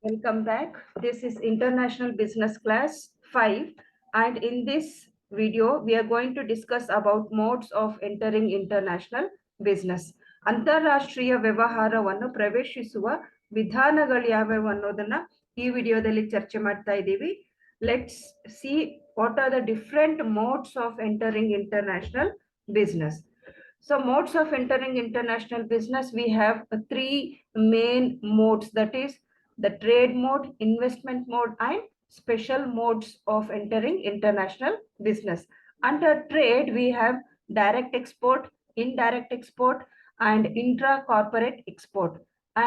Welcome back. This is International Business Class 5, and in this video we are going to discuss about modes of entering international business. ಅಂತಾರಾಷ್ಟ್ರೀಯ ವ್ಯವಹಾರವನ್ನು ಪ್ರವೇಶಿಸುವ ವಿಧಾನಗಳು ಯಾವ್ಯಾವು ಅನ್ನೋದನ್ನ ಈ ವಿಡಿಯೋದಲ್ಲಿ ಚರ್ಚೆ ಮಾಡ್ತಾ ಇದ್ದೀವಿ. Let's see what are the different modes of entering international business. So modes of entering international business, we have three main modes, that is the trade mode, investment mode, and special modes of entering international business. Under trade, we have direct export, indirect export, and intra-corporate export.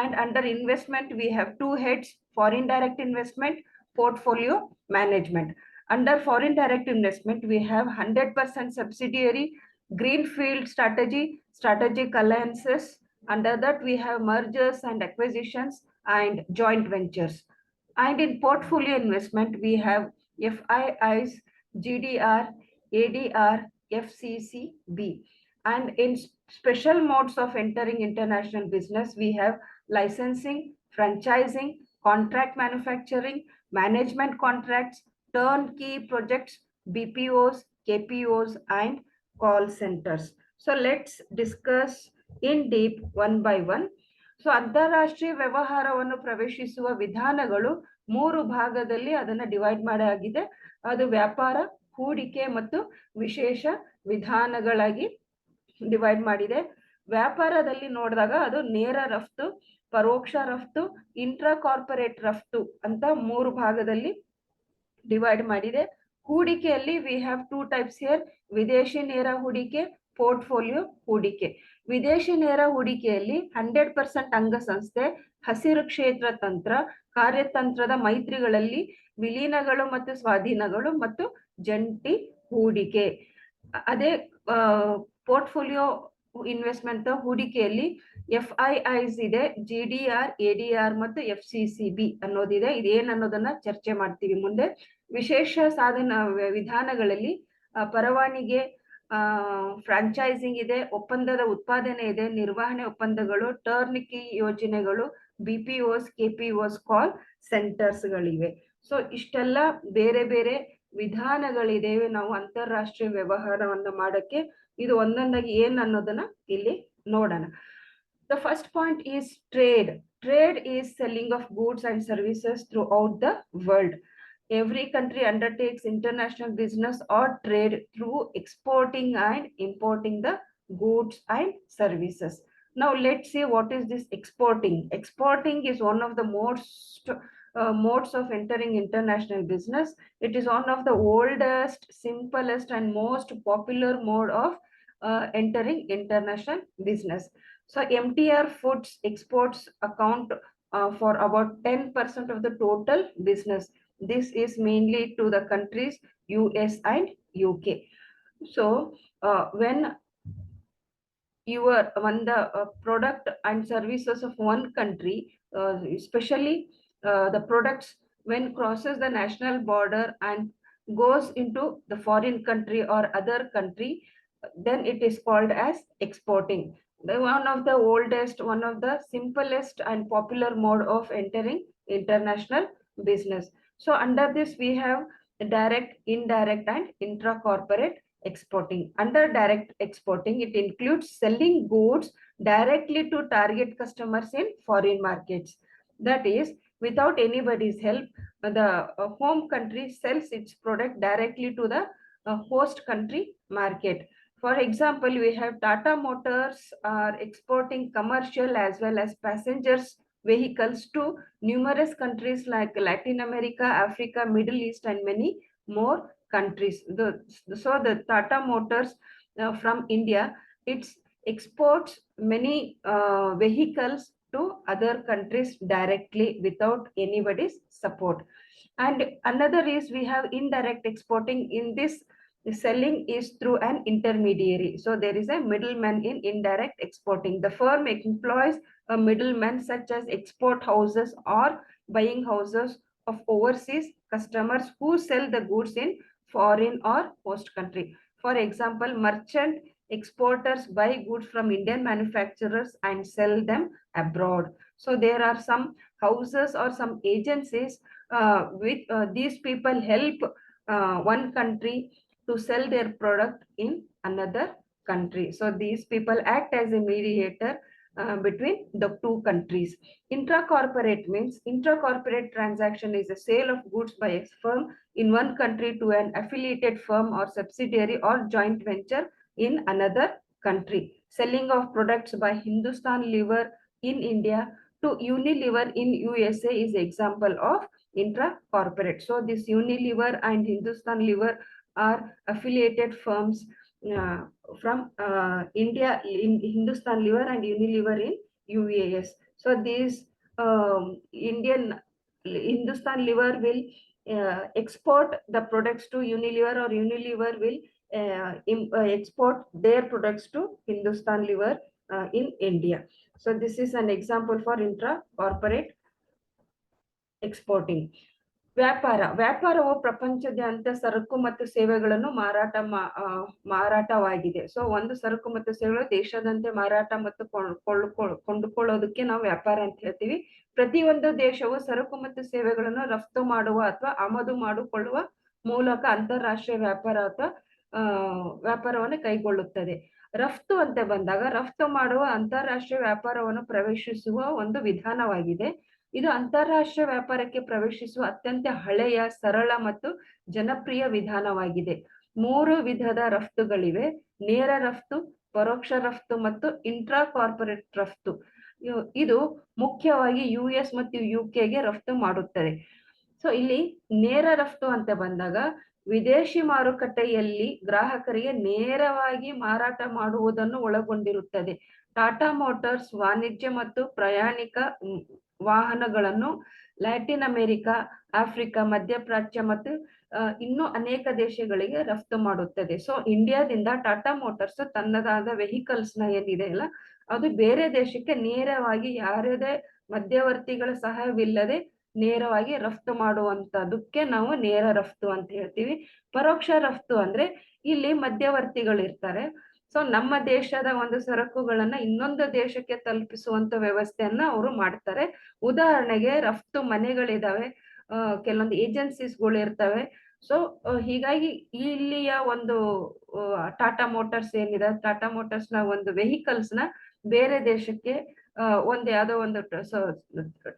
And under investment, we have two heads: foreign direct investment, portfolio management. Under foreign direct investment, we have 100% subsidiary, greenfield strategy, strategic alliances. Under that, we have mergers and acquisitions and joint ventures. And in portfolio investment, we have FIIs, GDR, ADR, FCCB. And in special modes of entering international business, we have licensing, franchising, contract manufacturing, management contracts, turnkey projects, BPOs, KPOs, and call centers. So let's discuss in deep one by one. So ಅಂತಾರಾಷ್ಟ್ರೀಯ ವ್ಯವಹಾರವನ್ನು ಪ್ರವೇಶಿಸುವ ವಿಧಾನಗಳು ಮೂರು ಭಾಗದಲ್ಲಿ ಅದನ್ನ divide ಮಾಡಲಾಗಿದೆ. ಅದು ವ್ಯಾಪಾರ, ಹೂಡಿಕೆ ಮತ್ತು ವಿಶೇಷ ವಿಧಾನಗಳಾಗಿ ಡಿವೈಡ್ ಮಾಡಿದೆ. ವ್ಯಾಪಾರದಲ್ಲಿ ನೋಡಿದಾಗ ಅದು ನೇರ ರಫ್ತು, ಪರೋಕ್ಷ ರಫ್ತು, ಇಂಟ್ರಾ ಕಾರ್ಪೊರೇಟ್ ರಫ್ತು ಅಂತ ಮೂರು ಭಾಗದಲ್ಲಿ ಡಿವೈಡ್ ಮಾಡಿದೆ. ಹೂಡಿಕೆಯಲ್ಲಿ we have two types here: ವಿದೇಶಿ ನೇರ ಹೂಡಿಕೆ, ಪೋರ್ಟ್ಫೋಲಿಯೋ ಹೂಡಿಕೆ. ವಿದೇಶಿ ನೇರ ಹೂಡಿಕೆಯಲ್ಲಿ 100% ಅಂಗಸಂಸ್ಥೆ, ಹಸಿರು ಕ್ಷೇತ್ರ ತಂತ್ರ, ಕಾರ್ಯತಂತ್ರದ ಮೈತ್ರಿಗಳಲ್ಲಿ ವಿಲೀನಗಳು ಮತ್ತು ಸ್ವಾಧೀನಗಳು ಮತ್ತು ಜಂಟಿ ಹೂಡಿಕೆ. ಅದೇ ಪೋರ್ಟ್ಫೋಲಿಯೋ ಇನ್ವೆಸ್ಟ್ಮೆಂಟ್ ಹೂಡಿಕೆಯಲ್ಲಿ FIIs ಇದೆ, GDR, ADR ಮತ್ತು FCCB ಅನ್ನೋದಿದೆ. ಇದೇನ್ ಅನ್ನೋದನ್ನ ಚರ್ಚೆ ಮಾಡ್ತೀವಿ ಮುಂದೆ. ವಿಶೇಷ ಸಾಧನ ವಿಧಾನಗಳಲ್ಲಿ ಪರವಾನಿಗೆ, ಫ್ರಾಂಚೈಸಿಂಗ್ ಇದೆ, ಒಪ್ಪಂದದ ಉತ್ಪಾದನೆ ಇದೆ, ನಿರ್ವಹಣೆ ಒಪ್ಪಂದಗಳು, ಟರ್ನ್ಕಿ ಯೋಜನೆಗಳು, BPOs, KPOs, ಕಾಲ್ ಸೆಂಟರ್ಸ್ಗಳಿವೆ. ಸೊ ಇಷ್ಟೆಲ್ಲ ಬೇರೆ ಬೇರೆ ವಿಧಾನಗಳಿದ್ದೇವೆ ನಾವು ಅಂತಾರಾಷ್ಟ್ರೀಯ ವ್ಯವಹಾರವನ್ನು ಮಾಡಕ್ಕೆ. ಇದು ಒಂದೊಂದಾಗಿ ಏನ್ ಅನ್ನೋದನ್ನ ಇಲ್ಲಿ ನೋಡೋಣ. The first point is trade. Trade is selling of goods and services throughout the world. Every country undertakes international business or trade through exporting and importing the goods and services. Now let's see what is this exporting. Exporting is one of the most modes of entering international business. It is one of the oldest, simplest, and most popular mode of entering international business. So MTR Foods exports account for about 10% of the total business. This is mainly to the countries US and UK. So when the product and services of one country, especially the products, when crosses the national border and goes into the foreign country or other country, then it is called as exporting. One of the oldest, one of the simplest and popular mode of entering international business. So under this we have direct, indirect, and intra-corporate exporting. Under direct exporting, it includes selling goods directly to target customers in foreign markets. That is, without anybody's help, the home country sells its product directly to the host country market. For example, we have Tata Motors are exporting commercial as well as passengers vehicles to numerous countries like Latin America, Africa, Middle East, and many more countries. So the Tata Motors from India, it exports many vehicles to other countries directly without anybody's support. And another is we have indirect exporting. In this, the selling is through an intermediary. So there is a middleman in indirect exporting. The firm employs a middleman such as export houses or buying houses of overseas customers who sell the goods in foreign or host country. For example, merchant exporters buy goods from Indian manufacturers and sell them abroad. So there are some houses or some agencies with these people help one country to sell their product in another country. So these people act as a mediator between the two countries. Intra-corporate means intra-corporate transaction is a sale of goods by a firm in one country to an affiliated firm or subsidiary or joint venture in another country. Selling of products by Hindustan Lever in India to Unilever in USA is example of intra-corporate. So this Unilever and Hindustan Lever are affiliated firms from India, in Hindustan Lever and Unilever in UAS. So these Indian Hindustan Lever will export the products to Unilever, or Unilever will export their products to Hindustan Lever in India. So this is an example for intra-corporate exporting. ವ್ಯಾಪಾರವು ಪ್ರಪಂಚದಾದ್ಯಂತ ಸರಕು ಮತ್ತು ಸೇವೆಗಳನ್ನು ಮಾರಾಟವಾಗಿದೆ. So ಒಂದು ಸರಕು ಮತ್ತು ಸೇವೆಗಳು ದೇಶದಂತೆ ಮಾರಾಟ ಮತ್ತು ಕೊಂಡುಕೊಳ್ಳೋದಕ್ಕೆ ನಾವು ವ್ಯಾಪಾರ ಅಂತ ಹೇಳ್ತೀವಿ. ಪ್ರತಿಯೊಂದು ದೇಶವು ಸರಕು ಮತ್ತು ಸೇವೆಗಳನ್ನು ರಫ್ತು ಮಾಡುವ ಅಥವಾ ಆಮದು ಮಾಡಿಕೊಳ್ಳುವ ಮೂಲಕ ಅಂತಾರಾಷ್ಟ್ರೀಯ ವ್ಯಾಪಾರ ಅಥವಾ ವ್ಯಾಪಾರವನ್ನು ಕೈಗೊಳ್ಳುತ್ತದೆ. ರಫ್ತು ಅಂತ ಬಂದಾಗ ರಫ್ತು ಮಾಡುವ ಅಂತಾರಾಷ್ಟ್ರೀಯ ವ್ಯಾಪಾರವನ್ನು ಪ್ರವೇಶಿಸುವ ಒಂದು ವಿಧಾನವಾಗಿದೆ. ಇದು ಅಂತಾರಾಷ್ಟ್ರೀಯ ವ್ಯಾಪಾರಕ್ಕೆ ಪ್ರವೇಶಿಸುವ ಅತ್ಯಂತ ಹಳೆಯ, ಸರಳ ಮತ್ತು ಜನಪ್ರಿಯ ವಿಧಾನವಾಗಿದೆ. 3 ವಿಧದ ರಫ್ತುಗಳಿವೆ: ನೇರ ರಫ್ತು, ಪರೋಕ್ಷ ರಫ್ತು ಮತ್ತು ಇಂಟ್ರಾ ಕಾರ್ಪೊರೇಟ್ ರಫ್ತು. ಇದು ಮುಖ್ಯವಾಗಿ US ಮತ್ತು UKಗೆ ರಫ್ತು ಮಾಡುತ್ತದೆ. ಸೊ ಇಲ್ಲಿ ನೇರ ರಫ್ತು ಅಂತ ಬಂದಾಗ ವಿದೇಶಿ ಮಾರುಕಟ್ಟೆಯಲ್ಲಿ ಗ್ರಾಹಕರಿಗೆ ನೇರವಾಗಿ ಮಾರಾಟ ಮಾಡುವುದನ್ನು ಒಳಗೊಂಡಿರುತ್ತದೆ. ಟಾಟಾ ಮೋಟಾರ್ಸ್ ವಾಣಿಜ್ಯ ಮತ್ತು ಪ್ರಯಾಣಿಕ ವಾಹನಗಳನ್ನು ಲ್ಯಾಟಿನ್ ಅಮೆರಿಕ, ಆಫ್ರಿಕಾ, ಮಧ್ಯಪ್ರಾಚ್ಯ ಮತ್ತು ಇನ್ನೂ ಅನೇಕ ದೇಶಗಳಿಗೆ ರಫ್ತು ಮಾಡುತ್ತದೆ. ಸೊ ಇಂಡಿಯಾದಿಂದ ಟಾಟಾ ಮೋಟಾರ್ಸ್ ತನ್ನದಾದ ವೆಹಿಕಲ್ಸ್ ನ ಏನಿದೆ ಅಲ್ಲ, ಅದು ಬೇರೆ ದೇಶಕ್ಕೆ ನೇರವಾಗಿ ಯಾರದೇ ಮಧ್ಯವರ್ತಿಗಳ ಸಹಾಯವಿಲ್ಲದೆ ನೇರವಾಗಿ ರಫ್ತು ಮಾಡುವಂತದಕ್ಕೆ ನಾವು ನೇರ ರಫ್ತು ಅಂತ ಹೇಳ್ತೀವಿ. ಪರೋಕ್ಷ ರಫ್ತು ಅಂದ್ರೆ ಇಲ್ಲಿ ಮಧ್ಯವರ್ತಿಗಳು ಇರ್ತಾರೆ. ಸೊ ನಮ್ಮ ದೇಶದ ಒಂದು ಸರಕುಗಳನ್ನ ಇನ್ನೊಂದು ದೇಶಕ್ಕೆ ತಲುಪಿಸುವಂತ ವ್ಯವಸ್ಥೆಯನ್ನ ಅವರು ಮಾಡ್ತಾರೆ. ಉದಾಹರಣೆಗೆ ರಫ್ತು ಮನೆಗಳಿದಾವೆ, ಕೆಲವೊಂದು ಏಜೆನ್ಸೀಸ್ಗಳು ಇರ್ತವೆ. ಸೊ ಹೀಗಾಗಿ ಇಲ್ಲಿಯ ಒಂದು ಟಾಟಾ ಮೋಟಾರ್ಸ್ ಏನಿದೆ, ಟಾಟಾ ಮೋಟಾರ್ಸ್ ನ ಒಂದು ವೆಹಿಕಲ್ಸ್ ನ ಬೇರೆ ದೇಶಕ್ಕೆ ಒಂದು ಯಾವುದೋ ಒಂದು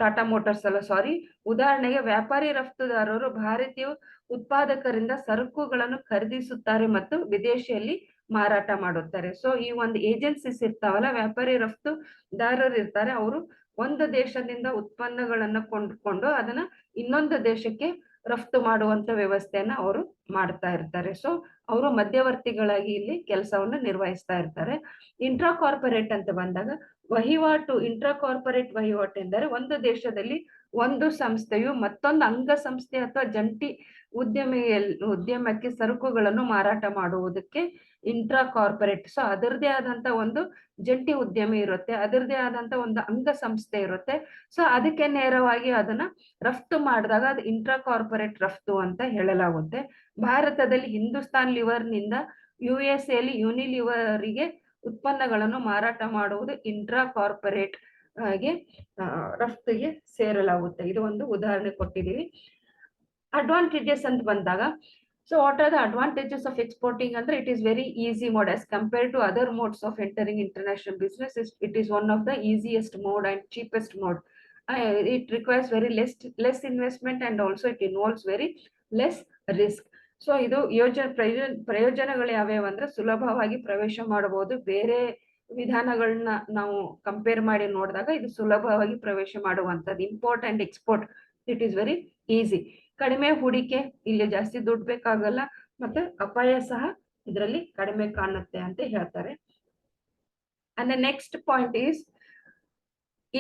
ಟಾಟಾ ಮೋಟಾರ್ಸ್ ಅಲ್ಲ ಸಾರಿ, ಉದಾಹರಣೆಗೆ ವ್ಯಾಪಾರಿ ರಫ್ತುದಾರರು ಭಾರತೀಯ ಉತ್ಪಾದಕರಿಂದ ಸರಕುಗಳನ್ನು ಖರೀದಿಸುತ್ತಾರೆ ಮತ್ತು ವಿದೇಶಿಯಲ್ಲಿ ಮಾರಾಟ ಮಾಡುತ್ತಾರೆ. ಸೊ ಈ ಒಂದು ಏಜೆನ್ಸೀಸ್ ಇರ್ತಾವಲ್ಲ, ವ್ಯಾಪಾರಿ ರಫ್ತುದಾರರು ಇರ್ತಾರೆ, ಅವರು ಒಂದು ದೇಶದಿಂದ ಉತ್ಪನ್ನಗಳನ್ನ ಕೊಂಡ್ಕೊಂಡು ಅದನ್ನ ಇನ್ನೊಂದು ದೇಶಕ್ಕೆ ರಫ್ತು ಮಾಡುವಂತ ವ್ಯವಸ್ಥೆಯನ್ನ ಅವರು ಮಾಡ್ತಾ ಇರ್ತಾರೆ. ಸೊ ಅವರು ಮಧ್ಯವರ್ತಿಗಳಾಗಿ ಇಲ್ಲಿ ಕೆಲಸವನ್ನು ನಿರ್ವಹಿಸ್ತಾ ಇರ್ತಾರೆ. ಇಂಟ್ರಾ ಕಾರ್ಪೊರೇಟ್ ಅಂತ ಬಂದಾಗ ವಹಿವಾಟು, ಇಂಟ್ರಾ ಕಾರ್ಪೊರೇಟ್ ವಹಿವಾಟು ಎಂದರೆ ಒಂದು ದೇಶದಲ್ಲಿ ಒಂದು ಸಂಸ್ಥೆಯು ಮತ್ತೊಂದು ಅಂಗಸಂಸ್ಥೆ ಅಥವಾ ಜಂಟಿ ಉದ್ಯಮಕ್ಕೆ ಸರಕುಗಳನ್ನು ಮಾರಾಟ ಮಾಡುವುದಕ್ಕೆ ಇಂಟ್ರಾ ಕಾರ್ಪೊರೇಟ್. ಸೊ ಅದರದೇ ಆದಂತ ಒಂದು ಜಂಟಿ ಉದ್ಯಮಿ ಇರುತ್ತೆ, ಅದರದೇ ಆದಂತ ಒಂದು ಅಂಗಸಂಸ್ಥೆ ಇರುತ್ತೆ. ಸೊ ಅದಕ್ಕೆ ನೇರವಾಗಿ ಅದನ್ನ ರಫ್ತು ಮಾಡಿದಾಗ ಅದು ಇಂಟ್ರಾ ಕಾರ್ಪೊರೇಟ್ ರಫ್ತು ಅಂತ ಹೇಳಲಾಗುತ್ತೆ. ಭಾರತದಲ್ಲಿ ಹಿಂದೂಸ್ತಾನ್ ಲಿವರ್ ನಿಂದ USA ಅಲ್ಲಿ ಯೂನಿಲಿವರಿಗೆ ಉತ್ಪನ್ನಗಳನ್ನು ಮಾರಾಟ ಮಾಡುವುದು ಇಂಟ್ರಾ ಕಾರ್ಪೊರೇಟ್ ಗೆ ರಫ್ತಿಗೆ ಸೇರಲಾಗುತ್ತೆ. ಇದು ಒಂದು ಉದಾಹರಣೆ ಕೊಟ್ಟಿದ್ದೀವಿ. ಅಡ್ವಾಂಟೇಜಸ್ ಅಂತ ಬಂದಾಗ, so what are the advantages of exporting ಅಂದ್ರೆ it is very easy mode as compared to other modes of entering international business. It is one of the easiest mode and cheapest mode. It requires very less investment and also it involves very less risk. So ಇದು ಪ್ರಯೋಜನಗಳು ಯಾವ್ಯಾವ ಅಂದ್ರೆ ಸುಲಭವಾಗಿ ಪ್ರವೇಶ ಮಾಡಬಹುದು. ಬೇರೆ ವಿಧಾನಗಳನ್ನ ನಾವು ಕಂಪೇರ್ ಮಾಡಿ ನೋಡಿದಾಗ ಇದು ಸುಲಭವಾಗಿ ಪ್ರವೇಶ ಮಾಡುವಂಥದ್ದು. Import and export it is very easy. ಕಡಿಮೆ ಹೂಡಿಕೆ, ಇಲ್ಲಿ ಜಾಸ್ತಿ ದುಡ್ಡು ಬೇಕಾಗಲ್ಲ, ಮತ್ತೆ ಅಪಾಯ ಸಹ ಇದರಲ್ಲಿ ಕಡಿಮೆ ಕಾಣುತ್ತೆ ಅಂತ ಹೇಳ್ತಾರೆ. And next point is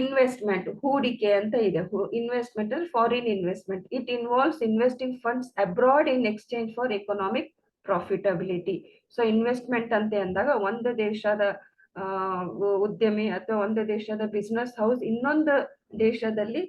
investment. ಹೂಡಿಕೆ ಅಂತ ಇದೆ. ಇನ್ವೆಸ್ಟ್ಮೆಂಟ್ ಅಲ್ಲಿ foreign investment. It involves investing funds abroad in exchange for economic profitability. So investment ಅಂತ ಅಂದಾಗ ಒಂದು ದೇಶದ ಉದ್ಯಮಿ ಅಥವಾ ಒಂದು ದೇಶದ ಬಿಸ್ನೆಸ್ ಹೌಸ್ ಇನ್ನೊಂದು ದೇಶದಲ್ಲಿ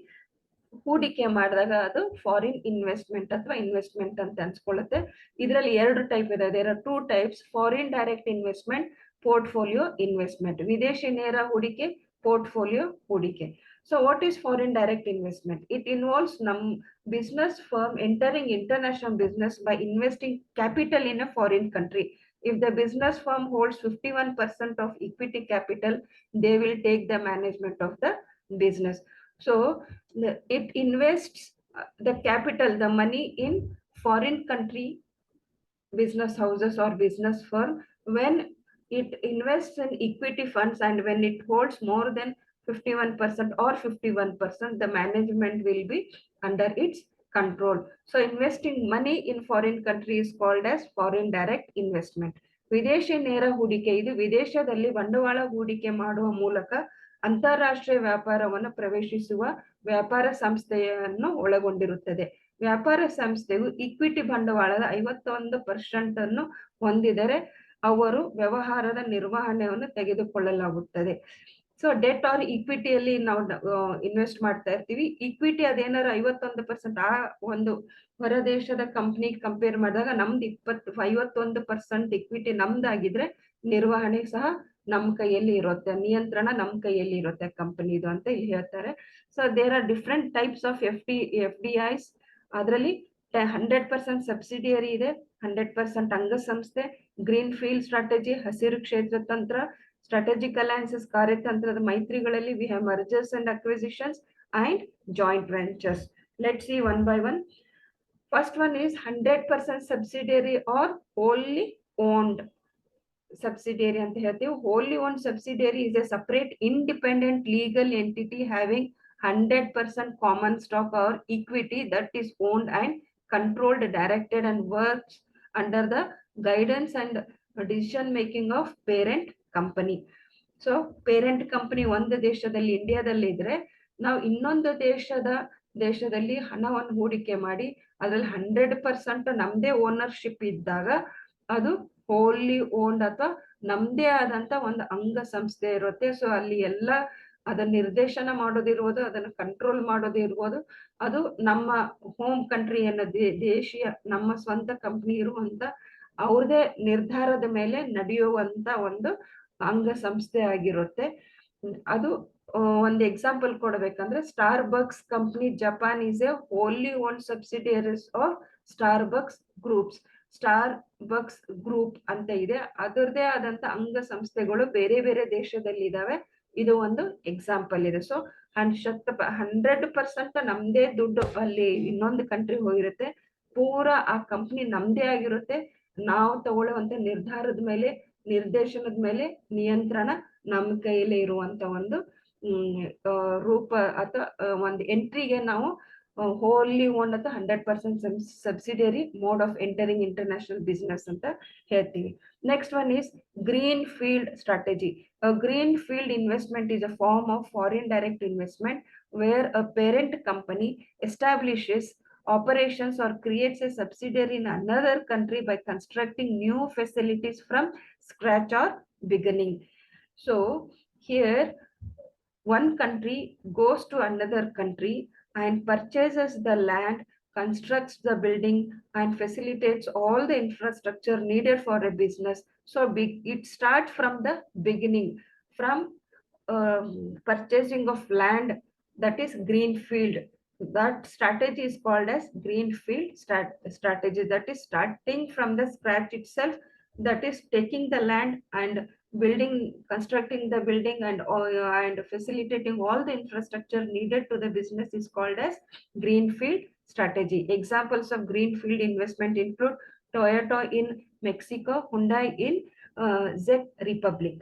ಹೂಡಿಕೆ ಮಾಡಿದಾಗ ಅದು ಫಾರಿನ್ ಇನ್ವೆಸ್ಟ್ಮೆಂಟ್ ಅಥವಾ ಇನ್ವೆಸ್ಟ್ಮೆಂಟ್ ಅಂತ ಅನ್ಸ್ಕೊಳ್ಳುತ್ತೆ. ಇದರಲ್ಲಿ 2 ಟೈಪ್ ಇದೆ. There are 2 types: foreign direct investment, portfolio investment. ವಿದೇಶಿ ನೇರ ಹೂಡಿಕೆ, ಪೋರ್ಟ್ಫೋಲಿಯೋ ಹೂಡಿಕೆ. So what is foreign direct investment? It involves business firm entering international business by investing capital in a foreign country. If the business firm holds 51% of equity capital, they will take the management of the business. So it invests the capital, the money in foreign country business houses or business firm when it invests in equity funds, and when it holds more than 51% or 51%, the management will be under its control. So investing money in foreign country is called as foreign direct investment. ವಿದೇಶಿ ನೇರ ಹೂಡಿಕೆ, ಇದು ವಿದೇಶದಲ್ಲಿ ಬಂಡವಾಳ ಹೂಡಿಕೆ ಮಾಡುವ ಮೂಲಕ ಅಂತಾರಾಷ್ಟ್ರೀಯ ವ್ಯಾಪಾರವನ್ನು ಪ್ರವೇಶಿಸುವ ವ್ಯಾಪಾರ ಸಂಸ್ಥೆಯನ್ನು ಒಳಗೊಂಡಿರುತ್ತದೆ. ವ್ಯಾಪಾರ ಸಂಸ್ಥೆಯು ಇಕ್ವಿಟಿ ಬಂಡವಾಳದ 51% ಅನ್ನು ಹೊಂದಿದರೆ ಅವರು ವ್ಯವಹಾರದ ನಿರ್ವಹಣೆಯನ್ನು ತೆಗೆದುಕೊಳ್ಳಲಾಗುತ್ತದೆ. ಸೊ ಡೆಟ್ ಆರ್ ಇಕ್ವಿಟಿಯಲ್ಲಿ ನಾವು ಇನ್ವೆಸ್ಟ್ ಮಾಡ್ತಾ ಇರ್ತೀವಿ. ಇಕ್ವಿಟಿ ಅದೇನಾದ್ರು 51%, ಆ ಒಂದು ಹೊರ ದೇಶದ ಕಂಪ್ನಿ ಕಂಪೇರ್ ಮಾಡಿದಾಗ ನಮ್ದು 51% ಇಕ್ವಿಟಿ ನಮ್ದಾಗಿದ್ರೆ ನಿರ್ವಹಣೆ ಸಹ ನಮ್ಮ ಕೈಯಲ್ಲಿ ಇರುತ್ತೆ, ನಿಯಂತ್ರಣ ನಮ್ಮ ಕೈಯಲ್ಲಿ ಇರುತ್ತೆ ಕಂಪನಿದು ಅಂತ ಇಲ್ಲಿ ಹೇಳ್ತಾರೆ. So there are different types of FDIs. ಅದರಲ್ಲಿ 100% ಸಬ್ಸಿಡಿಯರಿ ಇದೆ, 100% ಅಂಗಸಂಸ್ಥೆ, ಗ್ರೀನ್ ಫೀಲ್ಡ್ ಸ್ಟ್ರಾಟಜಿ, ಹಸಿರು ಕ್ಷೇತ್ರ ತಂತ್ರ, ಸ್ಟ್ರಾಟಜಿಕ್ ಅಲಯನ್ಸಸ್ ಕಾರ್ಯತಂತ್ರದ ಮೈತ್ರಿಗಳಲ್ಲಿ we have mergers and acquisitions and joint ventures. Let's see one by one. First one is 100% subsidiary or wholly owned subsidiary ಅಂತ ಹೇಳ್ತೀವಿ. wholly owned subsidiary is a separate independent legal entity having 100% common stock or equity that is owned and controlled, directed and works under the guidance and decision making of parent company. So parent company ಒಂದು ದೇಶದಲ್ಲಿ ಇಂಡಿಯಾದಲ್ಲಿ ಇದ್ರೆ ನಾವು ಇನ್ನೊಂದು ದೇಶದಲ್ಲಿ ಹಣವನ್ನು ಹೂಡಿಕೆ ಮಾಡಿ ಅದ್ರಲ್ಲಿ 100% ನಮ್ದೇ ಓನರ್ಶಿಪ್ ಇದ್ದಾಗ ಅದು ಹೋಲಿ ಓನ್ಡ್ ಅಥವಾ ನಮ್ದೇ ಆದಂತ ಒಂದು ಅಂಗ ಸಂಸ್ಥೆ ಇರುತ್ತೆ. ಸೊ ಅಲ್ಲಿ ಎಲ್ಲ ಅದನ್ನ ನಿರ್ದೇಶನ ಮಾಡೋದಿರ್ಬೋದು, ಅದನ್ನ ಕಂಟ್ರೋಲ್ ಮಾಡೋದಿರ್ಬೋದು, ಅದು ನಮ್ಮ ಹೋಮ್ ಕಂಟ್ರಿ ಅನ್ನೋ ದೇಶೀಯ ನಮ್ಮ ಸ್ವಂತ ಕಂಪ್ನಿ ಇರುವಂತ ಅವ್ರದೇ ನಿರ್ಧಾರದ ಮೇಲೆ ನಡೆಯುವಂತ ಒಂದು ಅಂಗ ಸಂಸ್ಥೆ ಆಗಿರುತ್ತೆ. ಅದು ಒಂದು ಎಕ್ಸಾಂಪಲ್ ಕೊಡಬೇಕಂದ್ರೆ Starbucks company Japan is a wholly owned subsidiaries of Starbucks groups. Starbucks group ಅಂತ ಇದೆ, ಅದರದೇ ಆದಂತ ಅಂಗ ಸಂಸ್ಥೆಗಳು ಬೇರೆ ಬೇರೆ ದೇಶದಲ್ಲಿ ಇದಾವೆ. ಇದು ಒಂದು ಎಕ್ಸಾಂಪಲ್ ಇದೆ. ಸೊ 100% ನಮ್ದೇ ದುಡ್ಡು ಅಲ್ಲಿ ಇನ್ನೊಂದು ಕಂಟ್ರಿ ಹೋಗಿರುತ್ತೆ, ಪೂರಾ ಆ ಕಂಪ್ನಿ ನಮ್ದೇ ಆಗಿರುತ್ತೆ. ನಾವು ತಗೊಳ್ಳುವಂತ ನಿರ್ಧಾರದ ಮೇಲೆ, ನಿರ್ದೇಶನದ ಮೇಲೆ ನಿಯಂತ್ರಣ ನಮ್ಮ ಕೈಯಲ್ಲೇ ಇರುವಂತ ಒಂದು ರೂಪ ಅಥವಾ ಒಂದು ಎಂಟ್ರಿಗೆ ನಾವು wholly owned ಅಥವಾ 100% subsidiary mode of entering international business ಅಂತ ಹೇಳ್ತೀವಿ. Next one is green field strategy. A green field investment is a form of foreign direct investment where a parent company establishes operations or creates a subsidiary in another country by constructing new facilities from scratch or beginning. So here one country goes to another country and purchases the land, constructs the building and facilitates all the infrastructure needed for a business. So it starts from the beginning, from purchasing of land, that is greenfield. That strategy is called as greenfield strategy. That is starting from the scratch itself, that is taking the land and building, constructing the building and facilitating all the infrastructure needed to the business is called as greenfield strategy. Examples of greenfield investment include Toyota in Mexico, Hyundai in Czech Republic.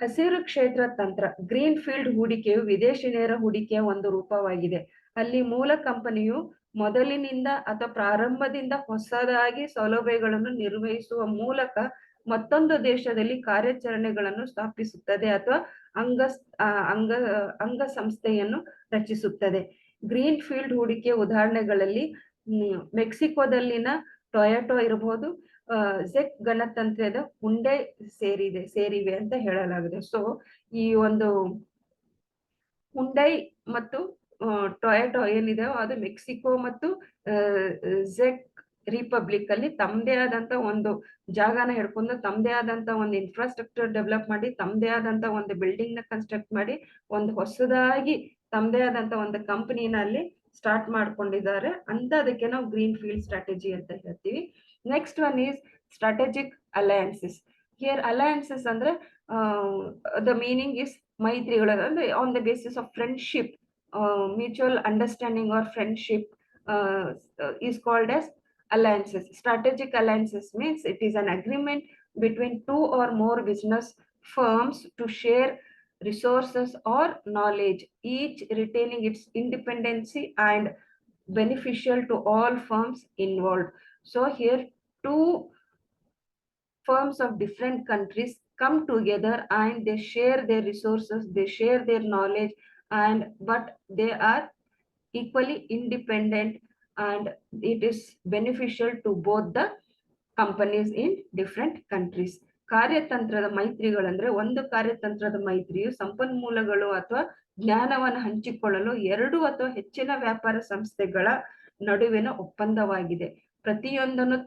ಹಸಿರು ಕ್ಷೇತ್ರ ತಂತ್ರ. Green field ಹೂಡಿಕೆಯು ವಿದೇಶಿ ನೇರ ಹೂಡಿಕೆಯ ಒಂದು ರೂಪವಾಗಿದೆ. ಅಲ್ಲಿ ಮೂಲ ಕಂಪನಿಯು ಮೊದಲಿನಿಂದ ಅಥವಾ ಪ್ರಾರಂಭದಿಂದ ಹೊಸದಾಗಿ ಸೌಲಭ್ಯಗಳನ್ನು ನಿರ್ವಹಿಸುವ ಮೂಲಕ ಮತ್ತೊಂದು ದೇಶದಲ್ಲಿ ಕಾರ್ಯಾಚರಣೆಗಳನ್ನು ಸ್ಥಾಪಿಸುತ್ತದೆ ಅಥವಾ ಅಂಗ ಸಂಸ್ಥೆಯನ್ನು ರಚಿಸುತ್ತದೆ. ಗ್ರೀನ್ ಫೀಲ್ಡ್ ಹೂಡಿಕೆ ಉದಾಹರಣೆಗಳಲ್ಲಿ ಮೆಕ್ಸಿಕೋದಲ್ಲಿನ ಟೊಯೋಟೋ ಇರಬಹುದು, ಜೆಕ್ ಗಣತಂತ್ರದ ಹುಂಡೈ ಸೇರಿವೆ ಅಂತ ಹೇಳಲಾಗಿದೆ. ಸೊ ಈ ಒಂದು ಹುಂಡೈ ಮತ್ತು ಟೊಯೋಟೋ ಏನಿದೆ ಅದು ಮೆಕ್ಸಿಕೋ ಮತ್ತು ಜೆಕ್ ರಿಪಬ್ಲಿಕ್ ಅಲ್ಲಿ ತಮ್ಮದೇ ಆದಂತ ಒಂದು ಜಾಗನ ಹಿಡ್ಕೊಂಡು ತಮ್ಮದೇ ಆದಂತ ಒಂದು ಇನ್ಫ್ರಾಸ್ಟ್ರಕ್ಚರ್ ಡೆವಲಪ್ ಮಾಡಿ ತಮ್ಮದೇ ಆದಂತ ಒಂದು ಬಿಲ್ಡಿಂಗ್ ನ ಕನ್ಸ್ಟ್ರಕ್ಟ್ ಮಾಡಿ ಒಂದು ಹೊಸದಾಗಿ ತಮ್ಮದೇ ಆದಂತ ಒಂದು ಕಂಪನಿನಲ್ಲಿ ಸ್ಟಾರ್ಟ್ ಮಾಡ್ಕೊಂಡಿದ್ದಾರೆ ಅಂತ ಅದಕ್ಕೆ ನಾವು ಗ್ರೀನ್ ಫೀಲ್ಡ್ ಸ್ಟ್ರಾಟಜಿ ಅಂತ ಹೇಳ್ತೀವಿ. Next one is strategic alliances. Here alliances ಅಂದ್ರೆ ದ ಮೀನಿಂಗ್ ಇಸ್ ಮೈತ್ರಿಗಳು, ಅಂದ್ರೆ on the basis of friendship, mutual understanding or friendship is called as alliances. Strategic alliances means it is an agreement between two or more business firms to share resources or knowledge, each retaining its independency and beneficial to all firms involved. So here two firms of different countries come together and they share their resources, they share their knowledge, and but they are equally independent, and it is beneficial to both the companies in different countries. ಕಾರ್ಯತಂತ್ರದ ಮೈತ್ರಿಗಳಂದ್ರೆ ಒಂದು ಕಾರ್ಯತಂತ್ರದ ಮೈತ್ರಿಯು ಸಂಪನ್ಮೂಲಗಳು ಅಥವಾ ಜ್ಞಾನವನ್ನು ಹಂಚಿಕೊಳ್ಳಲು ಎರಡು ಅಥವಾ ಹೆಚ್ಚಿನ ವ್ಯಾಪಾರ ಸಂಸ್ಥೆಗಳ ನಡುವಿನ ಒಪ್ಪಂದವಾಗಿದೆ. ಪ್ರತಿಯೊಂದನ್ನು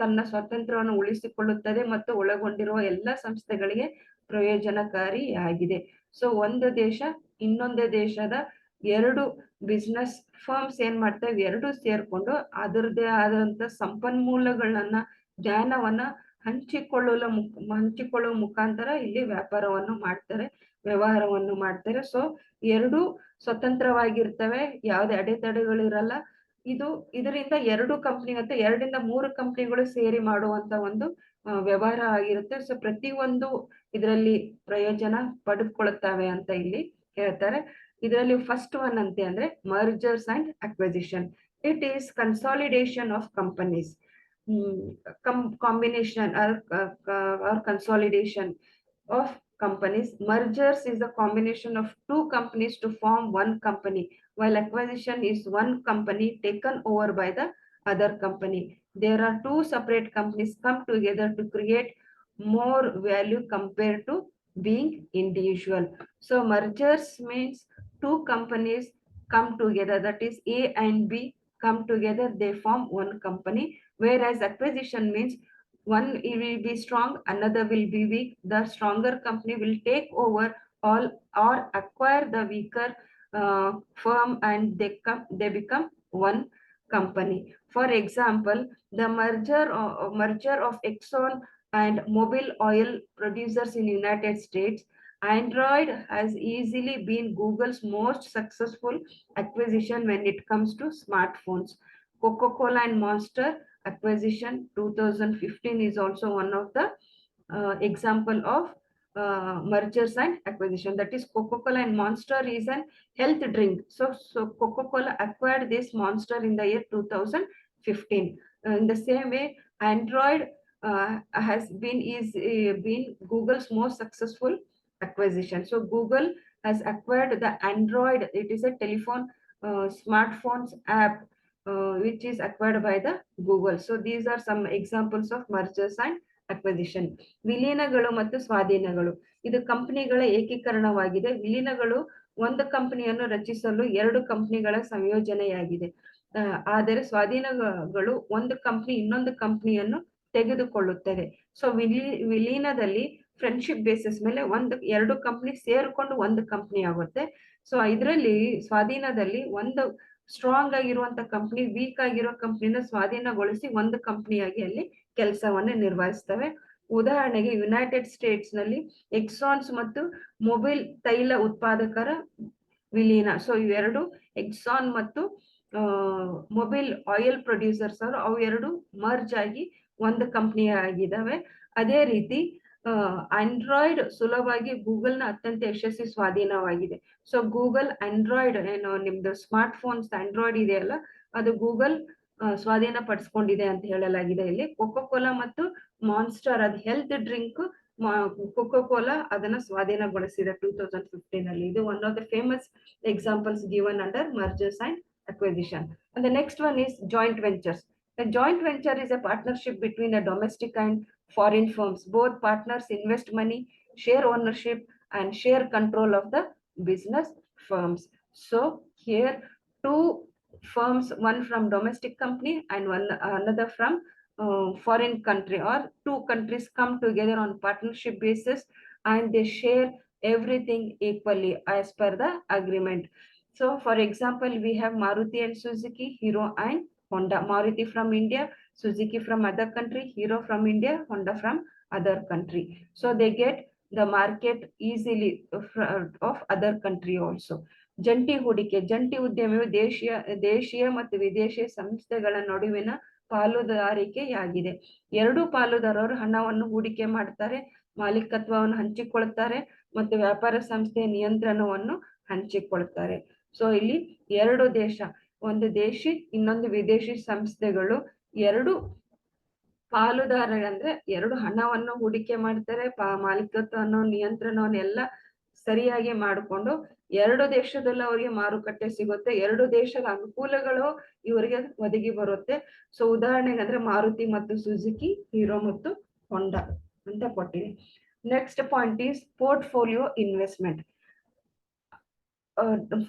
ತನ್ನ ಸ್ವಾತಂತ್ರ್ಯವನ್ನು ಉಳಿಸಿಕೊಳ್ಳುತ್ತದೆ ಮತ್ತು ಒಳಗೊಂಡಿರುವ ಎಲ್ಲ ಸಂಸ್ಥೆಗಳಿಗೆ ಪ್ರಯೋಜನಕಾರಿಯಾಗಿದೆ. ಸೊ ಒಂದು ದೇಶ ಇನ್ನೊಂದು ದೇಶದ ಎರಡು ಬಿಸ್ನೆಸ್ ಫರ್ಮ್ಸ್ ಏನ್ ಮಾಡ್ತೇವೆ, ಎರಡು ಸೇರ್ಕೊಂಡು ಅದರದೇ ಆದಂತ ಸಂಪನ್ಮೂಲಗಳನ್ನ ಜ್ಞಾನವನ್ನ ಹಂಚಿಕೊಳ್ಳುವ ಮುಖಾಂತರ ಇಲ್ಲಿ ವ್ಯಾಪಾರವನ್ನು ಮಾಡ್ತಾರೆ, ವ್ಯವಹಾರವನ್ನು ಮಾಡ್ತಾರೆ. ಸೊ ಎರಡು ಸ್ವತಂತ್ರವಾಗಿರ್ತವೆ, ಯಾವುದೇ ಅಡೆತಡೆಗಳಿರಲ್ಲ. ಇದರಿಂದ ಎರಡು ಕಂಪ್ನಿ ಅಥವಾ 2 ರಿಂದ 3 ಕಂಪ್ನಿಗಳು ಸೇರಿ ಮಾಡುವಂತ ಒಂದು ವ್ಯವಹಾರ ಆಗಿರುತ್ತೆ. ಸೊ ಪ್ರತಿಯೊಂದು ಇದರಲ್ಲಿ ಪ್ರಯೋಜನ ಪಡೆದುಕೊಳ್ಳುತ್ತವೆ ಅಂತ ಇಲ್ಲಿ ಹೇಳ್ತಾರೆ. ಇದರಲ್ಲಿ ಫಸ್ಟ್ ಒನ್ ಅಂತೆ ಅಂದ್ರೆ mergers and acquisition. It is consolidation of companies. Combination or consolidation of companies. Mergers is the combination of two companies to form one company, while acquisition is one company taken over by the other company. There are two separate companies come together to create more value compared to being individual. So mergers means two companies come together, that is A and B come together, they form one company. Whereas acquisition means one will be strong, another will be weak. The stronger company will take over all or acquire the weaker firm, and they become one company. For example, the merger of Exxon and Mobil oil producers in United States. Android has easily been Google's most successful acquisition when it comes to smartphones. Coca-Cola and Monster acquisition 2015 is also one of the example of mergers and acquisition. That is, Coca-Cola and Monster is an health drink. So Coca-Cola acquired this Monster in the year 2015. In the same way, Android has been Google's most successful acquisition. So Google has acquired the Android. It is a telephone smartphones app which is acquired by the Google. So these are some examples of mergers and acquisition. ವಿಲೀನಗಳು ಮತ್ತು ಸ್ವಾಧೀನಗಳು. ಇದು ಕಂಪನಿಗಳ ಏಕೀಕರಣವಾಗಿದೆ. ವಿಲೀನಗಳು ಒಂದು ಕಂಪನಿಯನ್ನು ರಚಿಸಲು ಎರಡು ಕಂಪನಿಗಳ ಸಂಯೋಜನೆಯಾಗಿದೆ. ಆದರೆ ಸ್ವಾಧೀನಗಳು ಒಂದು ಕಂಪನಿ ಇನ್ನೊಂದು ಕಂಪನಿಯನ್ನು ತೆಗೆದುಕೊಳ್ಳುತ್ತದೆ. ಸೊ ವಿಲೀನದಲ್ಲಿ ಫ್ರೆಂಡ್ಶಿಪ್ ಬೇಸಿಸ್ ಮೇಲೆ ಎರಡು ಕಂಪನಿ ಸೇರ್ಕೊಂಡು ಒಂದು ಕಂಪನಿ ಆಗುತ್ತೆ. ಸೊ ಇದರಲ್ಲಿ ಸ್ವಾಧೀನದಲ್ಲಿ ಒಂದು ಸ್ಟ್ರಾಂಗ್ ಆಗಿರುವಂತ ಕಂಪನಿ ವೀಕ್ ಆಗಿರೋ ಕಂಪನಿನ ಸ್ವಾಧೀನಗೊಳಿಸಿ ಒಂದು ಕಂಪನಿಯಾಗಿ ಅಲ್ಲಿ ಕೆಲಸವನ್ನ ನಿರ್ವಹಿಸ್ತವೆ. ಉದಾಹರಣೆಗೆ ಯುನೈಟೆಡ್ ಸ್ಟೇಟ್ಸ್ ನಲ್ಲಿ ಎಕ್ಸಾನ್ಸ್ ಮತ್ತು ಮೊಬೈಲ್ ತೈಲ ಉತ್ಪಾದಕರ ವಿಲೀನ. ಸೊ ಇವೆರಡು ಎಕ್ಸಾನ್ ಮತ್ತು ಮೊಬೈಲ್ ಆಯಿಲ್ ಪ್ರೊಡ್ಯೂಸರ್ಸ್ ಅವು ಎರಡು ಮರ್ಜ್ ಆಗಿ ಒಂದು ಕಂಪನಿ ಆಗಿದ್ದಾವೆ. ಅದೇ ರೀತಿ ಆಂಡ್ರಾಯ್ಡ್ ಸುಲಭವಾಗಿ ಗೂಗಲ್ ನ ಅತ್ಯಂತ ಯಶಸ್ವಿ ಸ್ವಾಧೀನವಾಗಿದೆ. ಸೊ ಗೂಗಲ್ ಆಂಡ್ರಾಯ್ಡ್ ಏನು ನಿಮ್ದು ಸ್ಮಾರ್ಟ್ ಫೋನ್ಸ್ ಆಂಡ್ರಾಯ್ಡ್ ಇದೆಯಲ್ಲ, ಅದು ಗೂಗಲ್ ಸ್ವಾಧೀನ ಪಡಿಸ್ಕೊಂಡಿದೆ ಅಂತ ಹೇಳಲಾಗಿದೆ ಇಲ್ಲಿ. ಕೊಕೊಕೋಲಾ ಮತ್ತು ಮಾನ್ಸ್ಟರ್ ಅದು ಹೆಲ್ತ್ ಡ್ರಿಂಕ್, ಕೊಕೊಕೋಲಾ ಅದನ್ನ ಸ್ವಾಧೀನಗೊಳಿಸಿದೆ 2015 ಅಲ್ಲಿ. ಇದು one of the famous examples given under mergers and acquisition. And the next one is joint ventures. A joint venture is a partnership between a domestic and foreign firms. Both partners invest money, share ownership, and share control of the business firms. So here two firms, one from domestic company and another from foreign country, or two countries come together on partnership basis and they share everything equally as per the agreement. So for example, we have Maruti and Suzuki, Hero and Honda. Maruti from India, Suzuki from other country, Hero from India, Honda from other country. So they get the market easily of other country also. ಜಂಟಿ ಹೂಡಿಕೆ, ಜಂಟಿ ಉದ್ಯಮವು ದೇಶೀಯ ಮತ್ತು ವಿದೇಶಿ ಸಂಸ್ಥೆಗಳ ನಡುವಿನ ಪಾಲುದಾರಿಕೆಯಾಗಿದೆ. ಎರಡು ಪಾಲುದಾರರು ಹಣವನ್ನು ಹೂಡಿಕೆ ಮಾಡ್ತಾರೆ, ಮಾಲೀಕತ್ವವನ್ನು ಹಂಚಿಕೊಳ್ತಾರೆ ಮತ್ತು ವ್ಯಾಪಾರ ಸಂಸ್ಥೆಯ ನಿಯಂತ್ರಣವನ್ನು ಹಂಚಿಕೊಳ್ತಾರೆ. ಸೊ ಇಲ್ಲಿ ಎರಡು ದೇಶ, ಒಂದು ದೇಶಿ ಇನ್ನೊಂದು ವಿದೇಶಿ ಸಂಸ್ಥೆಗಳು ಎರಡು ಪಾಲುದಾರ ಅಂದ್ರೆ ಎರಡು ಹಣವನ್ನು ಹೂಡಿಕೆ ಮಾಡ್ತಾರೆ, ಮಾಲೀಕತ್ವವನ್ನು ನಿಯಂತ್ರಣವನ್ನು ಎಲ್ಲ ಸರಿಯಾಗಿ ಮಾಡಿಕೊಂಡು ಎರಡು ದೇಶದಲ್ಲಿ ಅವರಿಗೆ ಮಾರುಕಟ್ಟೆ ಸಿಗುತ್ತೆ, ಎರಡು ದೇಶದ ಅನುಕೂಲಗಳು ಇವರಿಗೆ ಒದಗಿ ಬರುತ್ತೆ. ಸೊ ಉದಾಹರಣೆಗೆ ಅಂದ್ರೆ ಮಾರುತಿ ಮತ್ತು ಸುಜುಕಿ, ಹೀರೋ ಮತ್ತು ಹೊಂಡಾ ಅಂತ ಕೊಟ್ಟಿದೆ. Next point is portfolio investment.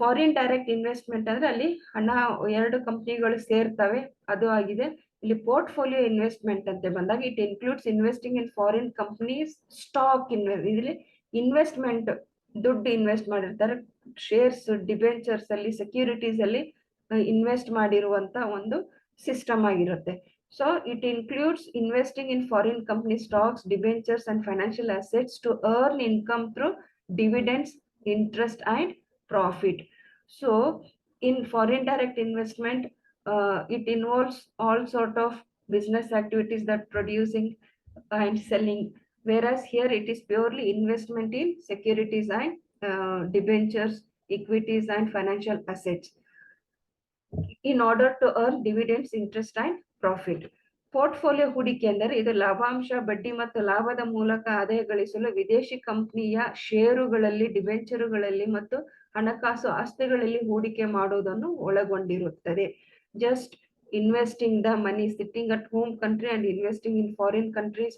Foreign direct investment ಅಂದ್ರೆ ಅಲ್ಲಿ ಹಣ ಎರಡು ಕಂಪ್ನಿಗಳು ಸೇರ್ತವೆ, ಅದು ಆಗಿದೆ. ಇಲ್ಲಿ ಪೋರ್ಟ್ಫೋಲಿಯೋ ಇನ್ವೆಸ್ಟ್ಮೆಂಟ್ ಅಂತ ಬಂದಾಗ it includes investing in foreign companies stock ಇಲ್ಲಿ ಇನ್ವೆಸ್ಟ್ಮೆಂಟ್, ದುಡ್ಡು ಇನ್ವೆಸ್ಟ್ ಮಾಡಿರ್ತಾರೆ, ಶೇರ್ಸ್, ಡಿಬೆಂಚರ್ಸ್ ಅಲ್ಲಿ, ಸೆಕ್ಯೂರಿಟೀಸ್ ಅಲ್ಲಿ ಇನ್ವೆಸ್ಟ್ ಮಾಡಿರುವಂತ ಒಂದು ಸಿಸ್ಟಮ್ ಆಗಿರುತ್ತೆ. So it includes investing in foreign company stocks, debentures and financial assets to earn income through dividends, interest and profit. So in foreign direct investment, it involves all sort of business activities that producing and selling, whereas here it is purely investment in securities and debentures, equities and financial assets in order to earn dividends, interest and profit. Portfolio ಹೂಡಿಕೆ ಎಂದರೆ ಇದು ಲಾಭಾಂಶ, ಬಡ್ಡಿ ಮತ್ತು ಲಾಭದ ಮೂಲಕ ಆದಾಯ ಗಳಿಸಲು ವಿದೇಶಿ ಕಂಪನಿಯ ಷೇರುಗಳಲ್ಲಿ, ಡಿಬೆಂಚರುಗಳಲ್ಲಿ ಮತ್ತು ಹಣಕಾಸು ಆಸ್ತಿಗಳಲ್ಲಿ ಹೂಡಿಕೆ ಮಾಡುವುದನ್ನು ಒಳಗೊಂಡಿರುತ್ತದೆ. Just investing the money sitting at home country and investing in foreign countries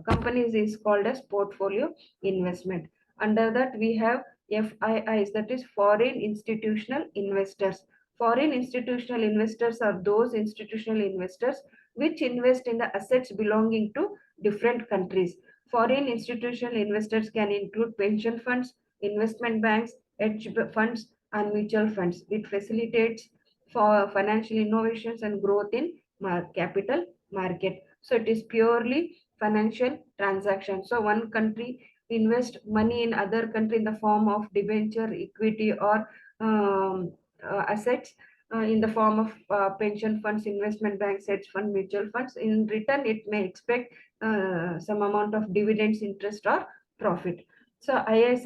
companies is called as portfolio investment. Under that we have FIIs, that is foreign institutional investors. Foreign institutional investors are those institutional investors which invest in the assets belonging to different countries. Foreign institutional investors can include pension funds, investment banks, hedge funds and mutual funds. It facilitates for financial innovations and growth in capital market. So it is purely financial transaction. So one country invest money in other country in the form of debenture, equity or assets in the form of pension funds, investment banks, hedge fund, mutual funds. In return it may expect some amount of dividends, interest or profit. So IIC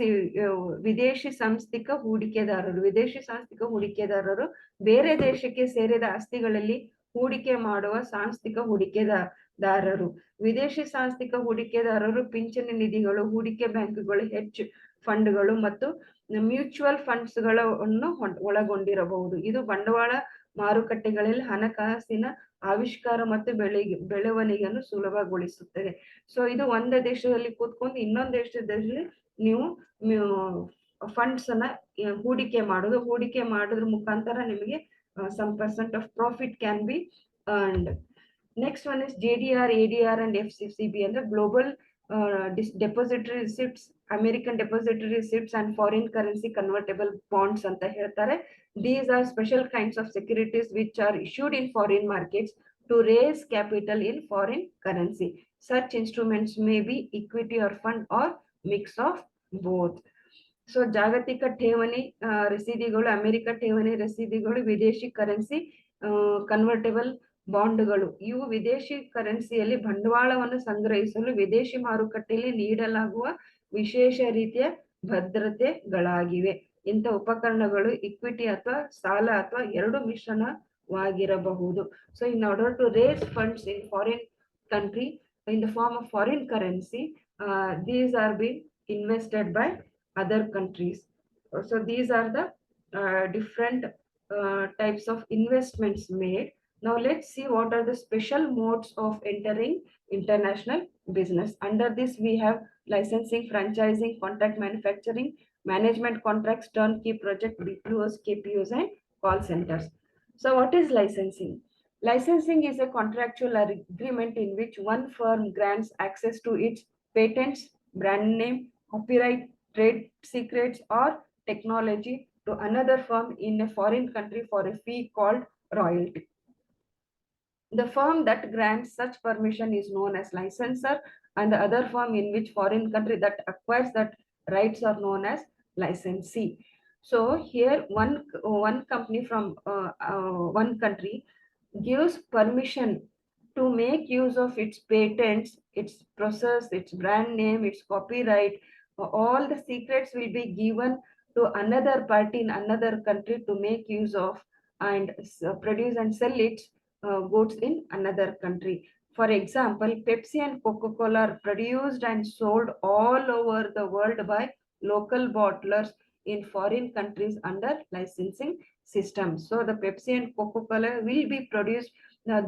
ವಿದೇಶಿ ಸಾಂಸ್ಥಿಕ ಹೂಡಿಕೆದಾರರು, ವಿದೇಶಿ ಸಾಂಸ್ಥಿಕ ಹೂಡಿಕೆದಾರರು ಬೇರೆ ದೇಶಕ್ಕೆ ಸೇರಿದ ಆಸ್ತಿಗಳಲ್ಲಿ ಹೂಡಿಕೆ ಮಾಡುವ ಸಾಂಸ್ಥಿಕ ಹೂಡಿಕೆದಾರರು. ವಿದೇಶಿ ಸಾಂಸ್ಥಿಕ ಹೂಡಿಕೆದಾರರು ಪಿಂಚಣಿ ನಿಧಿಗಳು, ಹೂಡಿಕೆ ಬ್ಯಾಂಕುಗಳು, ಹೆಡ್ಜ್ ಫಂಡ್ಗಳು ಮತ್ತು ಮ್ಯೂಚುವಲ್ ಫಂಡ್ಸ್ ಗಳನ್ನು ಒಳಗೊಂಡಿರಬಹುದು. ಇದು ಬಂಡವಾಳ ಮಾರುಕಟ್ಟೆಗಳಲ್ಲಿ ಹಣಕಾಸಿನ ಆವಿಷ್ಕಾರ ಮತ್ತು ಬೆಳವಣಿಗೆಯನ್ನು ಸುಲಭಗೊಳಿಸುತ್ತದೆ. ಸೊ ಇದು ಒಂದು ದೇಶದಲ್ಲಿ ಕೂತ್ಕೊಂಡು ಇನ್ನೊಂದು ದೇಶದಲ್ಲಿ ನೀವು ಫಂಡ್ಸ್ ಅನ್ನ ಹೂಡಿಕೆ ಮಾಡೋದ್ರ ಮುಖಾಂತರ ನಿಮಗೆ some percent of profit can be earned. Next one is JDR, ADR and FCCB and the global depository receipts, American depository receipts and foreign currency convertible bonds anta ಹೇಳ್ತಾರೆ. These are special kinds of securities which are issued in foreign markets to raise capital in foreign currency. Such instruments may be equity or fund or mix of both. So ಜಾಗತಿಕ ಠೇವಣಿ ರಸೀದಿಗಳು, America ಠೇವಣಿ ರಸೀದಿಗಳು, ವಿದೇಶಿ currency convertible ಬಾಂಡ್ಗಳು, ಇವು ವಿದೇಶಿ ಕರೆನ್ಸಿಯಲ್ಲಿ ಬಂಡವಾಳವನ್ನು ಸಂಗ್ರಹಿಸಲು ವಿದೇಶಿ ಮಾರುಕಟ್ಟೆಯಲ್ಲಿ ನೀಡಲಾಗುವ ವಿಶೇಷ ರೀತಿಯ ಭದ್ರತೆಗಳಾಗಿವೆ. ಇಂಥ ಉಪಕರಣಗಳು ಇಕ್ವಿಟಿ ಅಥವಾ ಸಾಲ ಅಥವಾ ಎರಡು ಮಿಶ್ರಣವಾಗಿರಬಹುದು. So in order to raise funds in foreign country in the form of foreign currency, these are being invested by other countries. So these are the different types of investments made. Now let's see what are the special modes of entering international business. Under this we have licensing, franchising, contract manufacturing, management contracts, turnkey project, BPOs, KPOs and call centers. So what is licensing? Licensing is a contractual agreement in which one firm grants access to its patents, brand name, copyright, trade secrets or technology to another firm in a foreign country for a fee called royalty. The firm that grants such permission is known as licensor, and the other firm in which foreign country that acquires that rights are known as licensee. So here one company from one country gives permission to make use of its patents, its process, its brand name, its copyright. All the secrets will be given to another party in another country to make use of and produce and sell its goods in another country. For example, Pepsi and Coca-Cola are produced and sold all over the world by local bottlers in foreign countries under licensing system. So the Pepsi and Coca-Cola will be produced,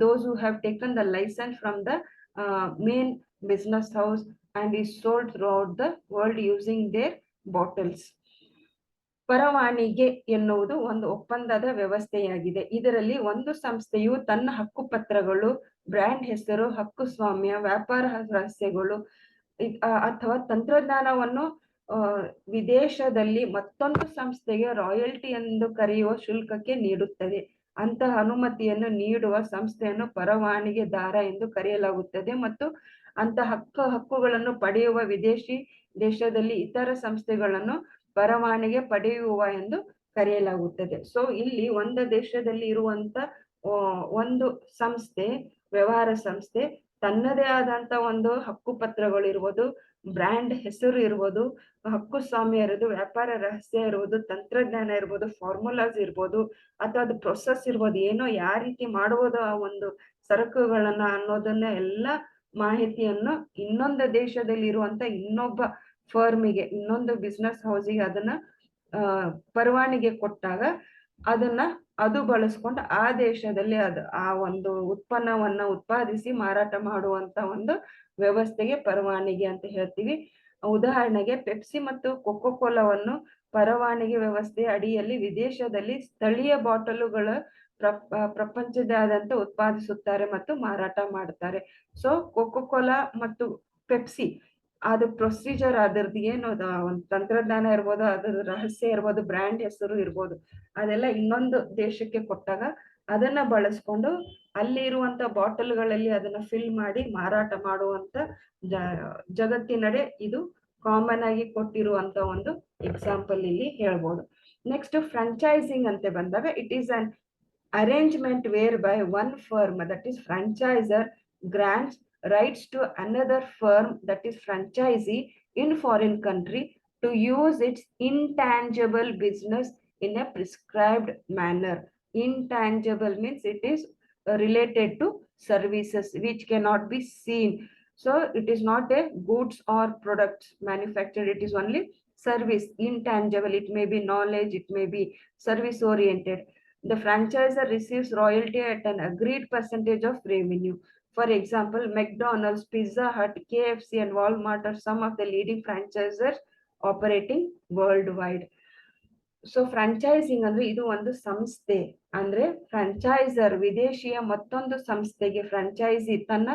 those who have taken the license from the main business house, and is sold throughout the world using their bottles. ಪರವಾನಿಗೆ ಎನ್ನುವುದು ಒಂದು ಒಪ್ಪಂದದ ವ್ಯವಸ್ಥೆಯಾಗಿದೆ. ಇದರಲ್ಲಿ ಒಂದು ಸಂಸ್ಥೆಯು ತನ್ನ ಹಕ್ಕುಪತ್ರಗಳು, brand ಹೆಸರು, ಹಕ್ಕುಸ್ವಾಮ್ಯ, ವ್ಯಾಪಾರ ರಹಸ್ಯಗಳು ಅಥವಾ ತಂತ್ರಜ್ಞಾನವನ್ನು ವಿದೇಶದಲ್ಲಿ ಮತ್ತೊಂದು ಸಂಸ್ಥೆಗೆ ರಾಯಲ್ಟಿ ಎಂದು ಕರೆಯುವ ಶುಲ್ಕಕ್ಕೆ ನೀಡುತ್ತದೆ. ಅಂತಹ ಅನುಮತಿಯನ್ನು ನೀಡುವ ಸಂಸ್ಥೆಯನ್ನು ಪರವಾನಿಗೆದಾರ ಎಂದು ಕರೆಯಲಾಗುತ್ತದೆ ಮತ್ತು ಅಂತಹ ಹಕ್ಕುಗಳನ್ನು ಪಡೆಯುವ ವಿದೇಶಿ ದೇಶದಲ್ಲಿ ಇತರ ಸಂಸ್ಥೆಗಳನ್ನು ಪರವಾನಿಗೆ ಪಡೆಯುವ ಎಂದು ಕರೆಯಲಾಗುತ್ತದೆ. ಸೊ ಇಲ್ಲಿ ಒಂದು ದೇಶದಲ್ಲಿ ಇರುವಂತ ಒಂದು ಸಂಸ್ಥೆ, ವ್ಯವಹಾರ ಸಂಸ್ಥೆ ತನ್ನದೇ ಆದಂತ ಒಂದು ಹಕ್ಕುಪತ್ರಗಳು ಇರ್ಬೋದು, ಬ್ರ್ಯಾಂಡ್ ಹೆಸರು ಇರ್ಬೋದು, ಹಕ್ಕುಸ್ವಾಮ್ಯ ಇರೋದು, ವ್ಯಾಪಾರ ರಹಸ್ಯ ಇರ್ಬೋದು, ತಂತ್ರಜ್ಞಾನ ಇರ್ಬೋದು, ಫಾರ್ಮುಲಾಸ್ ಇರ್ಬೋದು, ಅಥವಾ ಅದು ಪ್ರೊಸೆಸ್ ಇರ್ಬೋದು, ಏನೋ ಯಾವ ರೀತಿ ಮಾಡುವುದು ಆ ಒಂದು ಸರಕುಗಳನ್ನ ಅನ್ನೋದನ್ನ ಎಲ್ಲ ಮಾಹಿತಿಯನ್ನು ಇನ್ನೊಂದು ದೇಶದಲ್ಲಿ ಇರುವಂತ ಇನ್ನೊಬ್ಬ ಫರ್ಮಿಗೆ, ಇನ್ನೊಂದು ಬಿಸ್ನೆಸ್ ಹೌಸಿಗೆ ಅದನ್ನ ಪರವಾನಿಗೆ ಕೊಟ್ಟಾಗ ಅದು ಬಳಸ್ಕೊಂಡು ಆ ದೇಶದಲ್ಲಿ ಆ ಒಂದು ಉತ್ಪನ್ನವನ್ನ ಉತ್ಪಾದಿಸಿ ಮಾರಾಟ ಮಾಡುವಂತ ಒಂದು ವ್ಯವಸ್ಥೆಗೆ ಪರವಾನಿಗೆ ಅಂತ ಹೇಳ್ತೀವಿ. ಉದಾಹರಣೆಗೆ ಪೆಪ್ಸಿ ಮತ್ತು ಕೋಕೋಕೋಲಾವನ್ನು ಪರವಾನಿಗೆ ವ್ಯವಸ್ಥೆಯ ಅಡಿಯಲ್ಲಿ ವಿದೇಶದಲ್ಲಿ ಸ್ಥಳೀಯ ಬಾಟಲುಗಳ ಪ್ರಪಂಚದಾದ್ಯಂತ ಉತ್ಪಾದಿಸುತ್ತಾರೆ ಮತ್ತು ಮಾರಾಟ ಮಾಡ್ತಾರೆ. ಸೊ ಕೋಕೋಕೋಲಾ ಮತ್ತು ಪೆಪ್ಸಿ ಅದು ಪ್ರೊಸೀಜರ್, ಅದರದ್ದು ಏನು ಒಂದು ತಂತ್ರಜ್ಞಾನ ಇರ್ಬೋದು, ಅದ್ರ ರಹಸ್ಯ ಇರ್ಬೋದು, ಬ್ರ್ಯಾಂಡ್ ಹೆಸರು ಇರ್ಬೋದು, ಅದೆಲ್ಲ ಇನ್ನೊಂದು ದೇಶಕ್ಕೆ ಕೊಟ್ಟಾಗ ಅದನ್ನ ಬಳಸ್ಕೊಂಡು ಅಲ್ಲಿ ಇರುವಂತ ಬಾಟಲ್ಗಳಲ್ಲಿ ಅದನ್ನ ಫಿಲ್ ಮಾಡಿ ಮಾರಾಟ ಮಾಡುವಂತ ಜಗತ್ತಿನಡೆ ಇದು ಕಾಮನ್ ಆಗಿ ಕೊಟ್ಟಿರುವಂತ ಒಂದು ಎಕ್ಸಾಂಪಲ್ ಇಲ್ಲಿ ಹೇಳ್ಬೋದು. ನೆಕ್ಸ್ಟ್ ಫ್ರಾಂಚೈಸಿಂಗ್ ಅಂತ ಬಂದಾಗ, it is an arrangement whereby one firm, that is franchisor, grants rights to another firm, that is franchisee, in foreign country to use its intangible business in a prescribed manner. Intangible means it is related to services which cannot be seen. So it is not a goods or products manufactured, it is only service. Intangible, it may be knowledge, it may be service oriented. The franchisor receives royalty at an agreed percentage of revenue. For example, McDonald's, Pizza Hut, KFC, and Walmart are some of the leading franchisors operating worldwide. So franchising ಅಂದ್ರೆ ಇದು ಒಂದು ಸಂಸ್ಥೆ, ಅಂದ್ರೆ ಫ್ರಾಂಚೈಸರ್ ವಿದೇಶಿಯ ಮತ್ತೊಂದು ಸಂಸ್ಥೆಗೆ franchise ತನ್ನ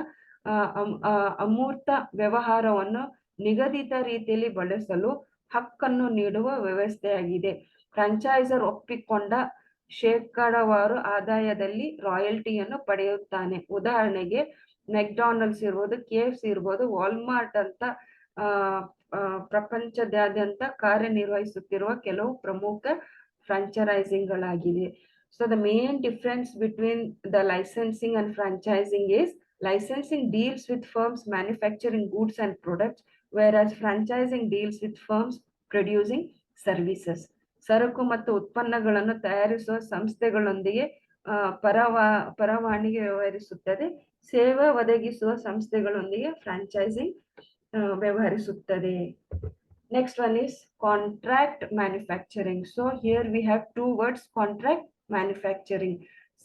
ಅಮೂರ್ತ ವ್ಯವಹಾರವನ್ನು ನಿಗದಿತ ರೀತಿಯಲ್ಲಿ ಬಳಸಲು ಹಕ್ಕನ್ನು ನೀಡುವ ವ್ಯವಸ್ಥೆಯಾಗಿದೆ. ಫ್ರಾಂಚೈಸರ್ ಒಪ್ಪಿಕೊಂಡ ಶೇಕಡಾವಾರು ಆದಾಯದಲ್ಲಿ ರಾಯಲ್ಟಿಯನ್ನು ಪಡೆಯುತ್ತಾನೆ. ಉದಾಹರಣೆಗೆ ಮೆಕ್ಡಾನಲ್ಡ್ಸ್ ಇರ್ಬೋದು, KFC ಇರ್ಬೋದು, ವಾಲ್ಮಾರ್ಟ್ ಅಂತ ಪ್ರಪಂಚದಾದ್ಯಂತ ಕಾರ್ಯನಿರ್ವಹಿಸುತ್ತಿರುವ ಕೆಲವು ಪ್ರಮುಖ ಫ್ರಾಂಚೈಸಿಂಗ್ಗಳಾಗಿದೆ. So the main difference between the licensing and franchising is licensing deals with firms manufacturing goods and products, whereas franchising deals with firms producing services. ಸರಕು ಮತ್ತು ಉತ್ಪನ್ನಗಳನ್ನು ತಯಾರಿಸುವ ಸಂಸ್ಥೆಗಳೊಂದಿಗೆ ಪರವಾನಿಗೆ ವ್ಯವಹರಿಸುತ್ತದೆ. ಸೇವೆ ಒದಗಿಸುವ ಸಂಸ್ಥೆಗಳೊಂದಿಗೆ ಫ್ರಾಂಚೈಸಿಂಗ್ ವ್ಯವಹರಿಸುತ್ತದೆ. Next one is contract manufacturing. So here we have two words, contract manufacturing.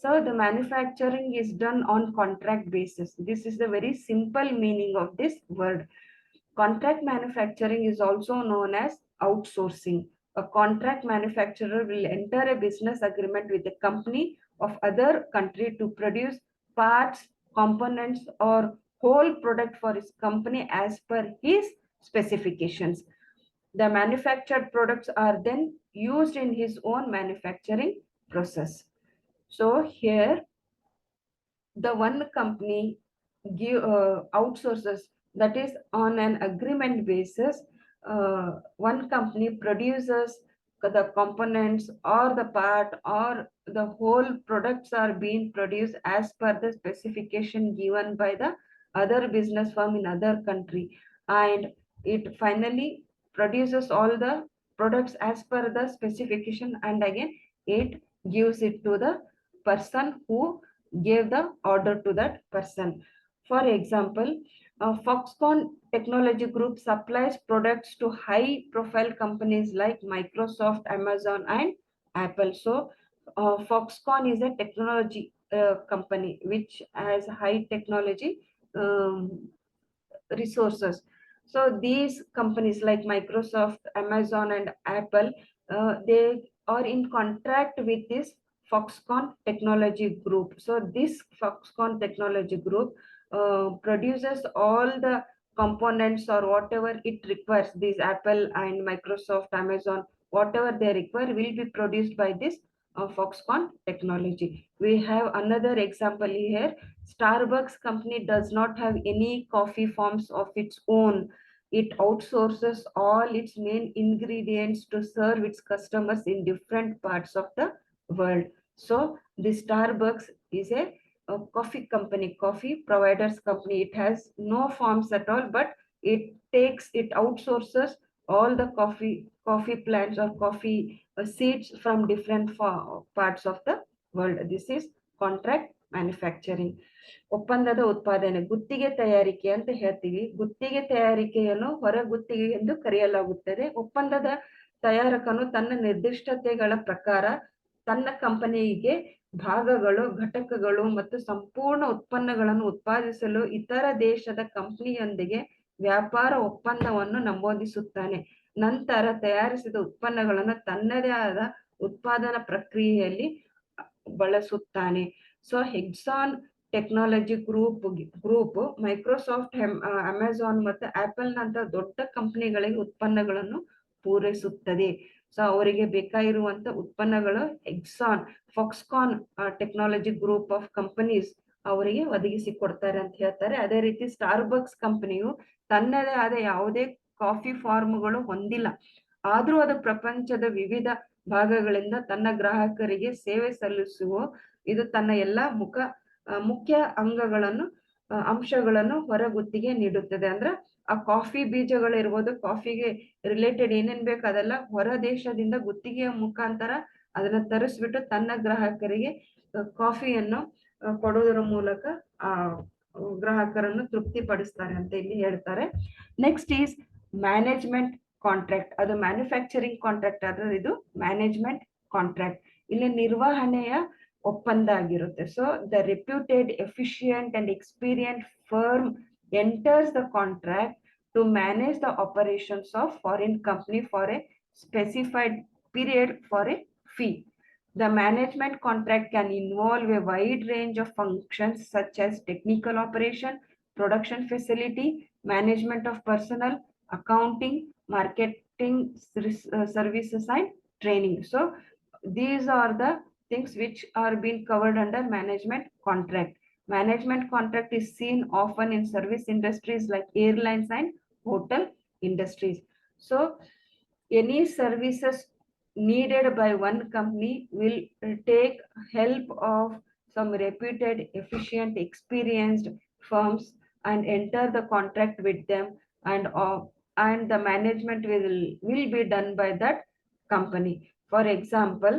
So the manufacturing is done on contract basis. This is the very simple meaning of this word. Contract manufacturing is also known as outsourcing. A contract manufacturer will enter a business agreement with a company of other country to produce parts, components, or whole product for his company as per his specifications. The manufactured products are then used in his own manufacturing process. So here the one company give outsources, that is on an agreement basis. One company produces the components or the part or the whole products are being produced as per the specification given by the other business firm in other country, and it finally produces all the products as per the specification, and again it gives it to the person who gave the order to that person. For example, Foxconn Technology Group supplies products to high profile companies like Microsoft, Amazon, and Apple. So, Foxconn is a technology company which has high technology um, resources. So these companies like Microsoft, Amazon, and Apple, they are in contract with this Foxconn Technology Group. So this Foxconn Technology Group produces all the components or whatever it requires. These Apple and Microsoft, Amazon, whatever they require will be produced by this Foxconn Technology. We have another example here. Starbucks company does not have any coffee farms of its own. It outsources all its main ingredients to serve its customers in different parts of the world. So the Starbucks is a coffee company, coffee providers company. It has no farms at all, but it outsources all the coffee plants or coffee seeds from different parts of the world. This is contract manufacturing. ಒಪ್ಪಂದದ ಉತ್ಪಾದನೆ, ಗುತ್ತಿಗೆ ತಯಾರಿಕೆ ಅಂತ ಹೇಳ್ತೀವಿ. ಗುತ್ತಿಗೆ ತಯಾರಿಕೆಯನ್ನು ಹೊರಗುತ್ತಿಗೆ ಎಂದು ಕರೆಯಲಾಗುತ್ತದೆ. ಒಪ್ಪಂದದ ತಯಾರಕನು ತನ್ನ ನಿರ್ದಿಷ್ಟತೆಗಳ ಪ್ರಕಾರ ತನ್ನ ಕಂಪನಿಗೆ ಭಾಗಗಳು, ಘಟಕಗಳು ಮತ್ತು ಸಂಪೂರ್ಣ ಉತ್ಪನ್ನಗಳನ್ನು ಉತ್ಪಾದಿಸಲು ಇತರ ದೇಶದ ಕಂಪನಿಯೊಂದಿಗೆ ವ್ಯಾಪಾರ ಒಪ್ಪಂದವನ್ನು ನಮೂದಿಸುತ್ತಾನೆ. ನಂತರ ತಯಾರಿಸಿದ ಉತ್ಪನ್ನಗಳನ್ನು ತನ್ನದೇ ಆದ ಉತ್ಪಾದನಾ ಪ್ರಕ್ರಿಯೆಯಲ್ಲಿ ಬಳಸುತ್ತಾನೆ. ಸೊ ಹೆಕ್ಸಾನ್ ಟೆಕ್ನಾಲಜಿ ಗ್ರೂಪ್ ಮೈಕ್ರೋಸಾಫ್ಟ್, ಅಮೆಜಾನ್ ಮತ್ತು ಆಪಲ್ ನಂತ ದೊಡ್ಡ ಕಂಪನಿಗಳಿಗೆ ಉತ್ಪನ್ನಗಳನ್ನು ಪೂರೈಸುತ್ತದೆ. ಸೊ ಅವರಿಗೆ ಬೇಕಾಗಿರುವಂತ ಉತ್ಪನ್ನಗಳು Foxconn technology group of companies ಅವರಿಗೆ ಒದಗಿಸಿ ಕೊಡ್ತಾರೆ ಅಂತ ಹೇಳ್ತಾರೆ. ಅದೇ ರೀತಿ ಸ್ಟಾರ್ಬಕ್ಸ್ ಕಂಪನಿಯು ತನ್ನದೇ ಆದ ಯಾವುದೇ ಕಾಫಿ ಫಾರ್ಮ್ಗಳು ಹೊಂದಿಲ್ಲ, ಆದ್ರೂ ಅದು ಪ್ರಪಂಚದ ವಿವಿಧ ಭಾಗಗಳಿಂದ ತನ್ನ ಗ್ರಾಹಕರಿಗೆ ಸೇವೆ ಸಲ್ಲಿಸುವ ಇದು ತನ್ನ ಎಲ್ಲ ಮುಖ್ಯ ಅಂಶಗಳನ್ನು ಹೊರಗುತ್ತಿಗೆ ನೀಡುತ್ತದೆ. ಅಂದ್ರೆ ಆ ಕಾಫಿ ಬೀಜಗಳಿರ್ಬೋದು, ಕಾಫಿಗೆ ರಿಲೇಟೆಡ್ ಏನೇನ್ ಬೇಕು ಅದೆಲ್ಲ ಹೊರ ದೇಶದಿಂದ ಗುತ್ತಿಗೆಯ ಮುಖಾಂತರ ಅದನ್ನ ತರಿಸ್ಬಿಟ್ಟು ತನ್ನ ಗ್ರಾಹಕರಿಗೆ ಕಾಫಿಯನ್ನು ಕೊಡುವುದರ ಮೂಲಕ ಆ ಗ್ರಾಹಕರನ್ನು ತೃಪ್ತಿಪಡಿಸ್ತಾರೆ ಅಂತ ಇಲ್ಲಿ ಹೇಳ್ತಾರೆ. Next is management contract. ಅದು ಮ್ಯಾನುಫ್ಯಾಕ್ಚರಿಂಗ್ ಕಾಂಟ್ರಾಕ್ಟ್ ಆದ್ರೆ ಇದು ಮ್ಯಾನೇಜ್ಮೆಂಟ್ ಕಾಂಟ್ರಾಕ್ಟ್. ಇಲ್ಲಿ ನಿರ್ವಹಣೆಯ ಒಪ್ಪಂದ ಆಗಿರುತ್ತೆ. So the reputed, efficient and experienced firm enters the contract to manage the operations of foreign company for a specified period for a fee. The management contract can involve a wide range of functions such as technical operation, production facility, management of personnel, accounting, marketing, services and training. So these are the things which are being covered under management contract. Management contract is seen often in service industries like airlines and hotel industries. So any services needed by one company will take help of some reputed, efficient, experienced firms and enter the contract with them, and the management will be done by that company. For example,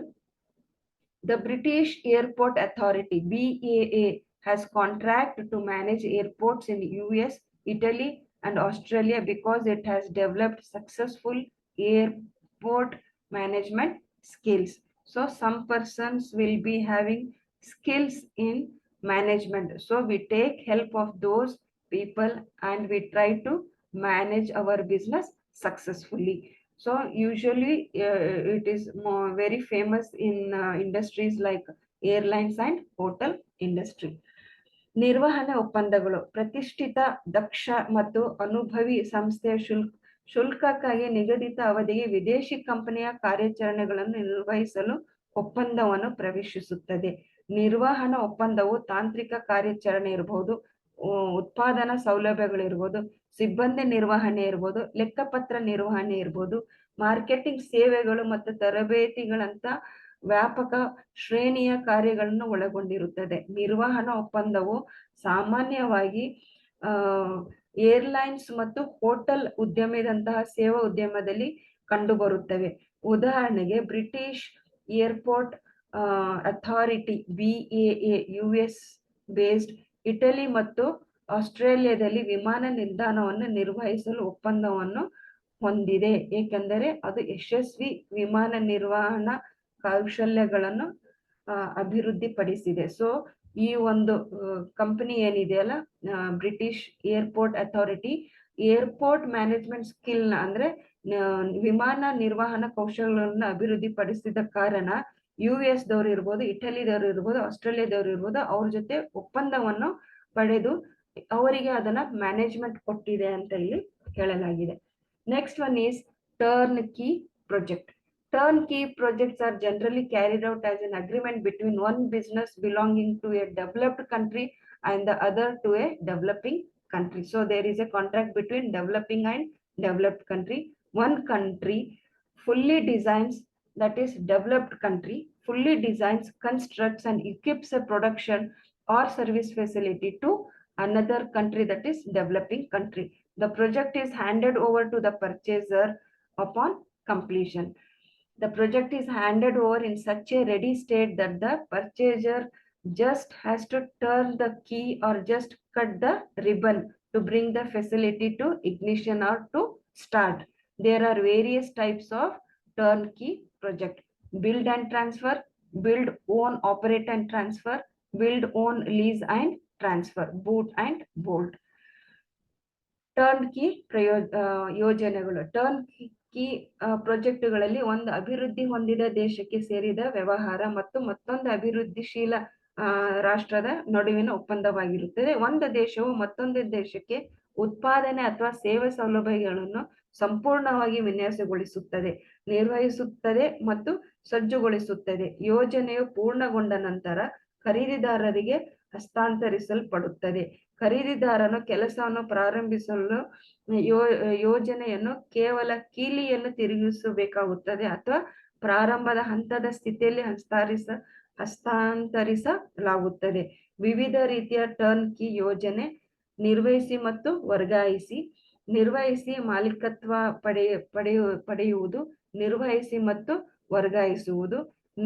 the British Airport Authority, BAA, has contract to manage airports in US, Italy, and Australia because it has developed successful airport management skills. So some persons will be having skills in management. So we take help of those people and we try to manage our business successfully. So usually it is very famous in industries like airlines and hotel industry. ನಿರ್ವಹಣೆ ಒಪ್ಪಂದಗಳು ಪ್ರತಿಷ್ಠಿತ, ದಕ್ಷ ಮತ್ತು ಅನುಭವಿ ಸಂಸ್ಥೆಯ ಶುಲ್ಕಕ್ಕಾಗಿ ನಿಗದಿತ ಅವಧಿಗೆ ವಿದೇಶಿ ಕಂಪನಿಯ ಕಾರ್ಯಾಚರಣೆಗಳನ್ನು ನಿರ್ವಹಿಸಲು ಒಪ್ಪಂದವನ್ನು ಪ್ರವೇಶಿಸುತ್ತದೆ. ನಿರ್ವಹಣಾ ಒಪ್ಪಂದವು ತಾಂತ್ರಿಕ ಕಾರ್ಯಾಚರಣೆ ಇರಬಹುದು, ಉತ್ಪಾದನಾ ಸೌಲಭ್ಯಗಳಿರ್ಬೋದು, ಸಿಬ್ಬಂದಿ ನಿರ್ವಹಣೆ ಇರ್ಬೋದು, ಲೆಕ್ಕಪತ್ರ ನಿರ್ವಹಣೆ ಇರ್ಬೋದು, ಮಾರ್ಕೆಟಿಂಗ್ ಸೇವೆಗಳು ಮತ್ತು ತರಬೇತಿಗಳಂತ ವ್ಯಾಪಕ ಶ್ರೇಣಿಯ ಕಾರ್ಯಗಳನ್ನು ಒಳಗೊಂಡಿರುತ್ತದೆ. ನಿರ್ವಹಣಾ ಒಪ್ಪಂದವು ಸಾಮಾನ್ಯವಾಗಿ ಏರ್ಲೈನ್ಸ್ ಮತ್ತು ಹೋಟೆಲ್ ಉದ್ಯಮದಂತಹ ಸೇವಾ ಉದ್ಯಮದಲ್ಲಿ ಕಂಡುಬರುತ್ತವೆ. ಉದಾಹರಣೆಗೆ British airport authority BAA US based Italy ಮತ್ತು ಆಸ್ಟ್ರೇಲಿಯಾದಲ್ಲಿ ವಿಮಾನ ನಿಲ್ದಾಣವನ್ನು ನಿರ್ವಹಿಸಲು ಒಪ್ಪಂದವನ್ನು ಹೊಂದಿದೆ, ಏಕೆಂದರೆ ಅದು ಯಶಸ್ವಿ ವಿಮಾನ ನಿರ್ವಹಣಾ ಕೌಶಲ್ಯಗಳನ್ನು ಅಭಿವೃದ್ಧಿಪಡಿಸಿದೆ. ಸೊ ಈ ಒಂದು ಕಂಪನಿ ಏನಿದೆಯಲ್ಲ, British airport authority, airport management skill ಅಂದ್ರೆ ವಿಮಾನ ನಿರ್ವಹಣಾ ಕೌಶಲ್ಯಗಳನ್ನು ಅಭಿವೃದ್ಧಿಪಡಿಸಿದ ಕಾರಣ US ದವರು ಇರ್ಬೋದು, ಇಟಲಿದವರು ಇರ್ಬೋದು, ಆಸ್ಟ್ರೇಲಿಯಾದವರು ಇರ್ಬೋದು, ಅವ್ರ ಜೊತೆ ಒಪ್ಪಂದವನ್ನು ಪಡೆದು ಅವರಿಗೆ ಅದನ್ನ ಮ್ಯಾನೇಜ್ಮೆಂಟ್ ಕೊಟ್ಟಿದೆ ಅಂತ ಇಲ್ಲಿ ಹೇಳಲಾಗಿದೆ. Next one is turn-key project. Turnkey projects are generally carried out as an agreement between one business belonging to a developed country and the other to a developing country. So there is a contract between developing and developed country. One country fully designs, that is developed country, fully designs, constructs and equips a production or service facility to another country, that is developing country. The project is handed over to the purchaser upon completion. The project is handed over in such a ready state that the purchaser just has to turn the key or just cut the ribbon to bring the facility to ignition or to start. There are various types of turnkey project: build and transfer, build, own, operate and transfer, build, own, lease and transfer, boot and bolt. Turn-key ಯೋಜನೆಗಳು. Turn-key ಪ್ರಾಜೆಕ್ಟ್ಗಳಲ್ಲಿ ಒಂದು ಅಭಿವೃದ್ಧಿ ಹೊಂದಿದ ದೇಶಕ್ಕೆ ಸೇರಿದ ವ್ಯವಹಾರ ಮತ್ತು ಮತ್ತೊಂದು ಅಭಿವೃದ್ಧಿಶೀಲ ರಾಷ್ಟ್ರದ ನಡುವಿನ ಒಪ್ಪಂದವಾಗಿರುತ್ತದೆ. ಒಂದು ದೇಶವು ಮತ್ತೊಂದು ದೇಶಕ್ಕೆ ಉತ್ಪಾದನೆ ಅಥವಾ ಸೇವೆ ಸೌಲಭ್ಯಗಳನ್ನು ಸಂಪೂರ್ಣವಾಗಿ ವಿನ್ಯಾಸಗೊಳಿಸುತ್ತದೆ, ನಿರ್ವಹಿಸುತ್ತದೆ ಮತ್ತು ಸಜ್ಜುಗೊಳಿಸುತ್ತದೆ. ಯೋಜನೆಯು ಪೂರ್ಣಗೊಂಡ ನಂತರ ಖರೀದಿದಾರರಿಗೆ ಹಸ್ತಾಂತರಿಸಲ್ಪಡುತ್ತದೆ. ಖರೀದಿದಾರನು ಕೆಲಸವನ್ನು ಪ್ರಾರಂಭಿಸಲು ಯೋಜನೆಯನ್ನು ಕೇವಲ ಕೀಲಿಯನ್ನು ತಿರುಗಿಸಬೇಕಾಗುತ್ತದೆ ಅಥವಾ ಪ್ರಾರಂಭದ ಹಂತದ ಸ್ಥಿತಿಯಲ್ಲಿ ಹಸ್ತಾಂತರಿಸಲಾಗುತ್ತದೆ. ವಿವಿಧ ರೀತಿಯ ಟರ್ನ್-ಕೀ ಯೋಜನೆ: ನಿರ್ವಹಿಸಿ ಮತ್ತು ವರ್ಗಾಯಿಸಿ. ನಿರ್ವಹಿಸಿ ಮಾಲೀಕತ್ವ ಪಡೆಯುವುದು, ನಿರ್ವಹಿಸಿ ಮತ್ತು ವರ್ಗಾಯಿಸುವುದು.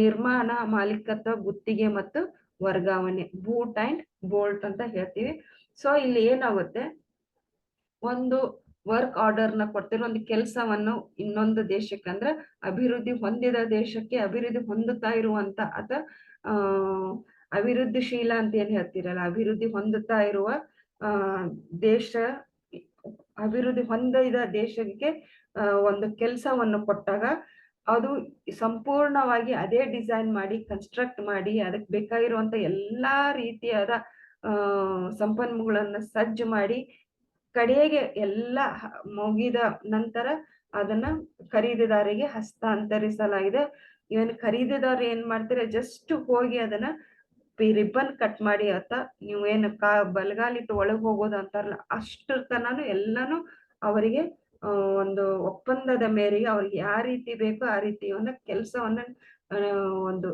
ನಿರ್ಮಾಣ, ಮಾಲೀಕತ್ವ, ಗುತ್ತಿಗೆ ಮತ್ತು ವರ್ಗಾವಣೆ, ಬೂಟ್ ಅಂಡ್ ಬೋಲ್ಟ್ ಅಂತ ಹೇಳ್ತೀವಿ. ಸೊ ಇಲ್ಲಿ ಏನಾಗುತ್ತೆ, ಒಂದು ವರ್ಕ್ ಆರ್ಡರ್ ನ ಕೊಡ್ತಿರೋ ಒಂದು ಕೆಲಸವನ್ನು ಇನ್ನೊಂದು ದೇಶಕ್ಕೆ ಅಂದ್ರೆ ಅಭಿವೃದ್ಧಿ ಹೊಂದಿದ ದೇಶಕ್ಕೆ, ಅಭಿವೃದ್ಧಿ ಹೊಂದುತ್ತಾ ಇರುವಂತ ಅಥವಾ ಅಭಿವೃದ್ಧಿಶೀಲ ಅಂತ ಏನ್ ಹೇಳ್ತಿರಲ್ಲ, ಅಭಿವೃದ್ಧಿ ಹೊಂದುತ್ತಾ ಇರುವ ದೇಶ, ಅಭಿವೃದ್ಧಿ ಹೊಂದಿದ ದೇಶಕ್ಕೆ ಒಂದು ಕೆಲಸವನ್ನು ಕೊಟ್ಟಾಗ ಅದು ಸಂಪೂರ್ಣವಾಗಿ ಅದೇ ಡಿಸೈನ್ ಮಾಡಿ, ಕನ್ಸ್ಟ್ರಕ್ಟ್ ಮಾಡಿ, ಅದಕ್ಕೆ ಬೇಕಾಗಿರುವಂತ ಎಲ್ಲಾ ರೀತಿಯಾದ ಸಂಪನ್ಮೂಲಗಳನ್ನ ಸಜ್ಜು ಮಾಡಿ, ಕಡೆಗೆ ಎಲ್ಲ ಮುಗಿದ ನಂತರ ಅದನ್ನ ಖರೀದಿದಾರಿಗೆ ಹಸ್ತಾಂತರಿಸಲಾಗಿದೆ. ಇವನ್ ಖರೀದಿದಾರ ಏನ್ ಮಾಡ್ತಾರೆ, ಜಸ್ಟ್ ಹೋಗಿ ಅದನ್ನ ರಿಬ್ಬನ್ ಕಟ್ ಮಾಡಿ ಅಥವಾ ನೀವೇನು ಬಲಗಾಲಿಟ್ಟು ಒಳಗೆ ಹೋಗೋದು ಅಂತಾರಲ್ಲ, ಅಷ್ಟರ ತನನು ಎಲ್ಲಾನು ಅವರಿಗೆ ಒಂದು ಒಪ್ಪಂದದ ಮೇರೆಗೆ ಅವ್ರಿಗೆ ಯಾವ ರೀತಿ ಬೇಕೋ ಆ ರೀತಿ ಒಂದು ಕೆಲಸವನ್ನ ಒಂದು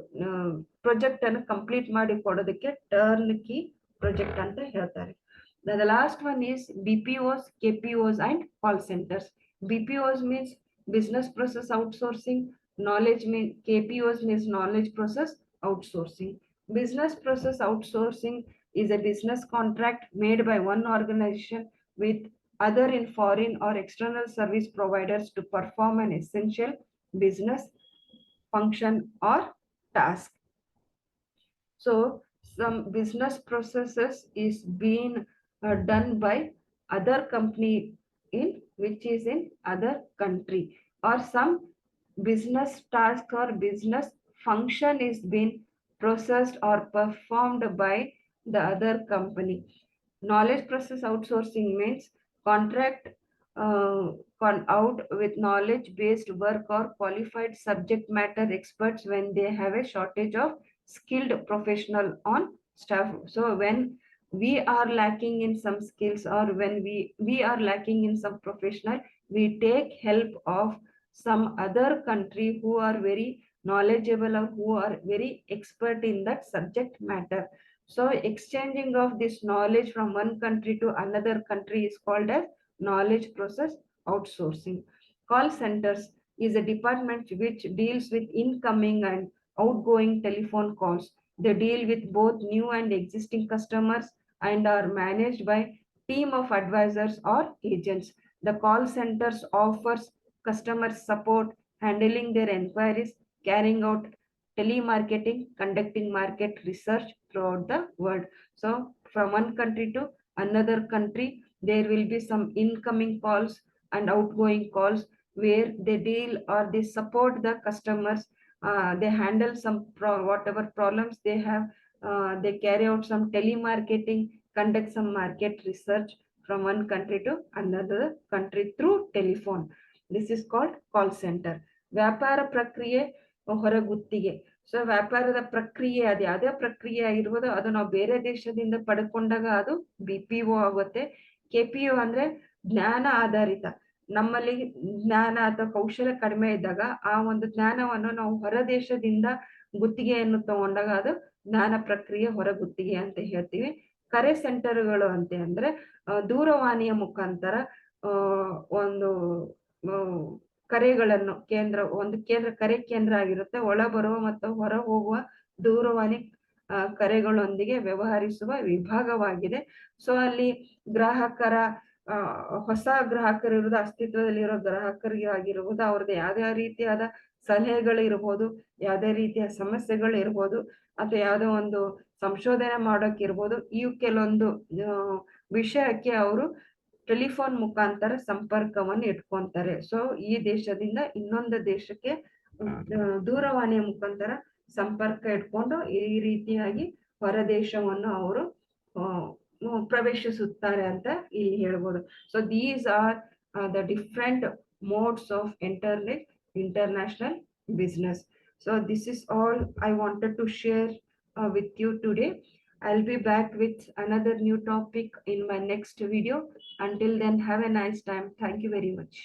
ಪ್ರಾಜೆಕ್ಟ್ ಅನ್ನು ಕಂಪ್ಲೀಟ್ ಮಾಡಿ ಕೊಡೋದಕ್ಕೆ ಟರ್ನ್-ಕೀ ಪ್ರಾಜೆಕ್ಟ್ ಅಂತ ಹೇಳ್ತಾರೆ. The last one is BPOs, KPOs and call centers. BPOs means business process outsourcing. KPOs means knowledge process outsourcing. Business process outsourcing is a business contract made by one organization with other in foreign or external service providers to perform an essential business function or task. So some business processes is being done by other company in which is in other country, or some business task or business function is being processed or performed by the other company. Knowledge process outsourcing means contract out with knowledge based work or qualified subject matter experts when they have a shortage of skilled professional on staff. So when we are lacking in some skills, or when we are lacking in some professional, we take help of some other country who are very knowledgeable or who are very expert in that subject matter. So exchanging of this knowledge from one country to another country is called as knowledge process outsourcing. Call centers is a department which deals with incoming and outgoing telephone calls. They deal with both new and existing customers and are managed by team of advisors or agents. The call centers offers customer support, handling their inquiries, carrying out telemarketing, conducting market research throughout the world. So from one country to another country, there will be some incoming calls and outgoing calls where they deal or they support the customers. They handle some whatever problems they have. They carry out some telemarketing, conduct some market research from one country to another country through telephone. This is called call center. ವ್ಯಾಪಾರ ಪ್ರಕ್ರಿಯೆ ಹೊರಗುತ್ತಿಗೆ. So ವ್ಯಾಪಾರದ ಪ್ರಕ್ರಿಯೆ ಅದು ಯಾವುದೇ ಪ್ರಕ್ರಿಯೆ ಆಗಿರ್ಬೋದು, ಅದು ನಾವು ಬೇರೆ ದೇಶದಿಂದ ಪಡ್ಕೊಂಡಾಗ ಅದು BPO ಆಗುತ್ತೆ. KPO ಅಂದ್ರೆ ಜ್ಞಾನ ಆಧಾರಿತ. ನಮ್ಮಲ್ಲಿ ಜ್ಞಾನ ಅಥವಾ ಕೌಶಲ್ಯ ಕಡಿಮೆ ಇದ್ದಾಗ ಆ ಒಂದು ಜ್ಞಾನವನ್ನು ನಾವು ಹೊರ ದೇಶದಿಂದ ಗುತ್ತಿಗೆಯನ್ನು ತಗೊಂಡಾಗ ಅದು ಜ್ಞಾನ ಪ್ರಕ್ರಿಯೆ ಹೊರಗುತ್ತಿಗೆ ಅಂತ ಹೇಳ್ತೀವಿ. ಕರೆ ಸೆಂಟರ್ಗಳು ಅಂತ ಅಂದ್ರೆ ದೂರವಾಣಿಯ ಮುಖಾಂತರ ಒಂದು ಕರೆಗಳನ್ನು ಒಂದು ಕರೆ ಕೇಂದ್ರ ಆಗಿರುತ್ತೆ. ಒಳ ಬರುವ ಮತ್ತು ಹೊರ ಹೋಗುವ ದೂರವಾಣಿ ಕರೆಗಳೊಂದಿಗೆ ವ್ಯವಹರಿಸುವ ವಿಭಾಗವಾಗಿದೆ. ಸೊ ಅಲ್ಲಿ ಗ್ರಾಹಕರ ಹೊಸ ಗ್ರಾಹಕರು ಇರುವುದು, ಅಸ್ತಿತ್ವದಲ್ಲಿರೋ ಗ್ರಾಹಕರಿಗೆ ಆಗಿರ್ಬೋದು, ಅವ್ರದ್ದು ಯಾವ್ದೇ ರೀತಿಯಾದ ಸಲಹೆಗಳು ಇರ್ಬೋದು, ಯಾವುದೇ ರೀತಿಯ ಸಮಸ್ಯೆಗಳು ಇರ್ಬೋದು, ಅಥವಾ ಯಾವುದೋ ಒಂದು ಸಂಶೋಧನೆ ಮಾಡೋಕ್ಕಿರ್ಬೋದು, ಇವು ಕೆಲವೊಂದು ವಿಷಯಕ್ಕೆ ಅವರು ಟೆಲಿಫೋನ್ ಮುಖಾಂತರ ಸಂಪರ್ಕವನ್ನು ಇಟ್ಕೊಂತಾರೆ. ಸೊ ಈ ದೇಶದಿಂದ ಇನ್ನೊಂದು ದೇಶಕ್ಕೆ ದೂರವಾಣಿಯ ಮುಖಾಂತರ ಸಂಪರ್ಕ ಇಟ್ಕೊಂಡು ಈ ರೀತಿಯಾಗಿ ಹೊರ ದೇಶವನ್ನು ಅವರು ಪ್ರವೇಶಿಸುತ್ತಾರೆ ಅಂತ ಇಲ್ಲಿ ಹೇಳ್ಬೋದು. So these are the different modes of international business. So this is all I wanted to share with you today. I'll be back with another new topic in my next video. Until then, have a nice time. Thank you very much.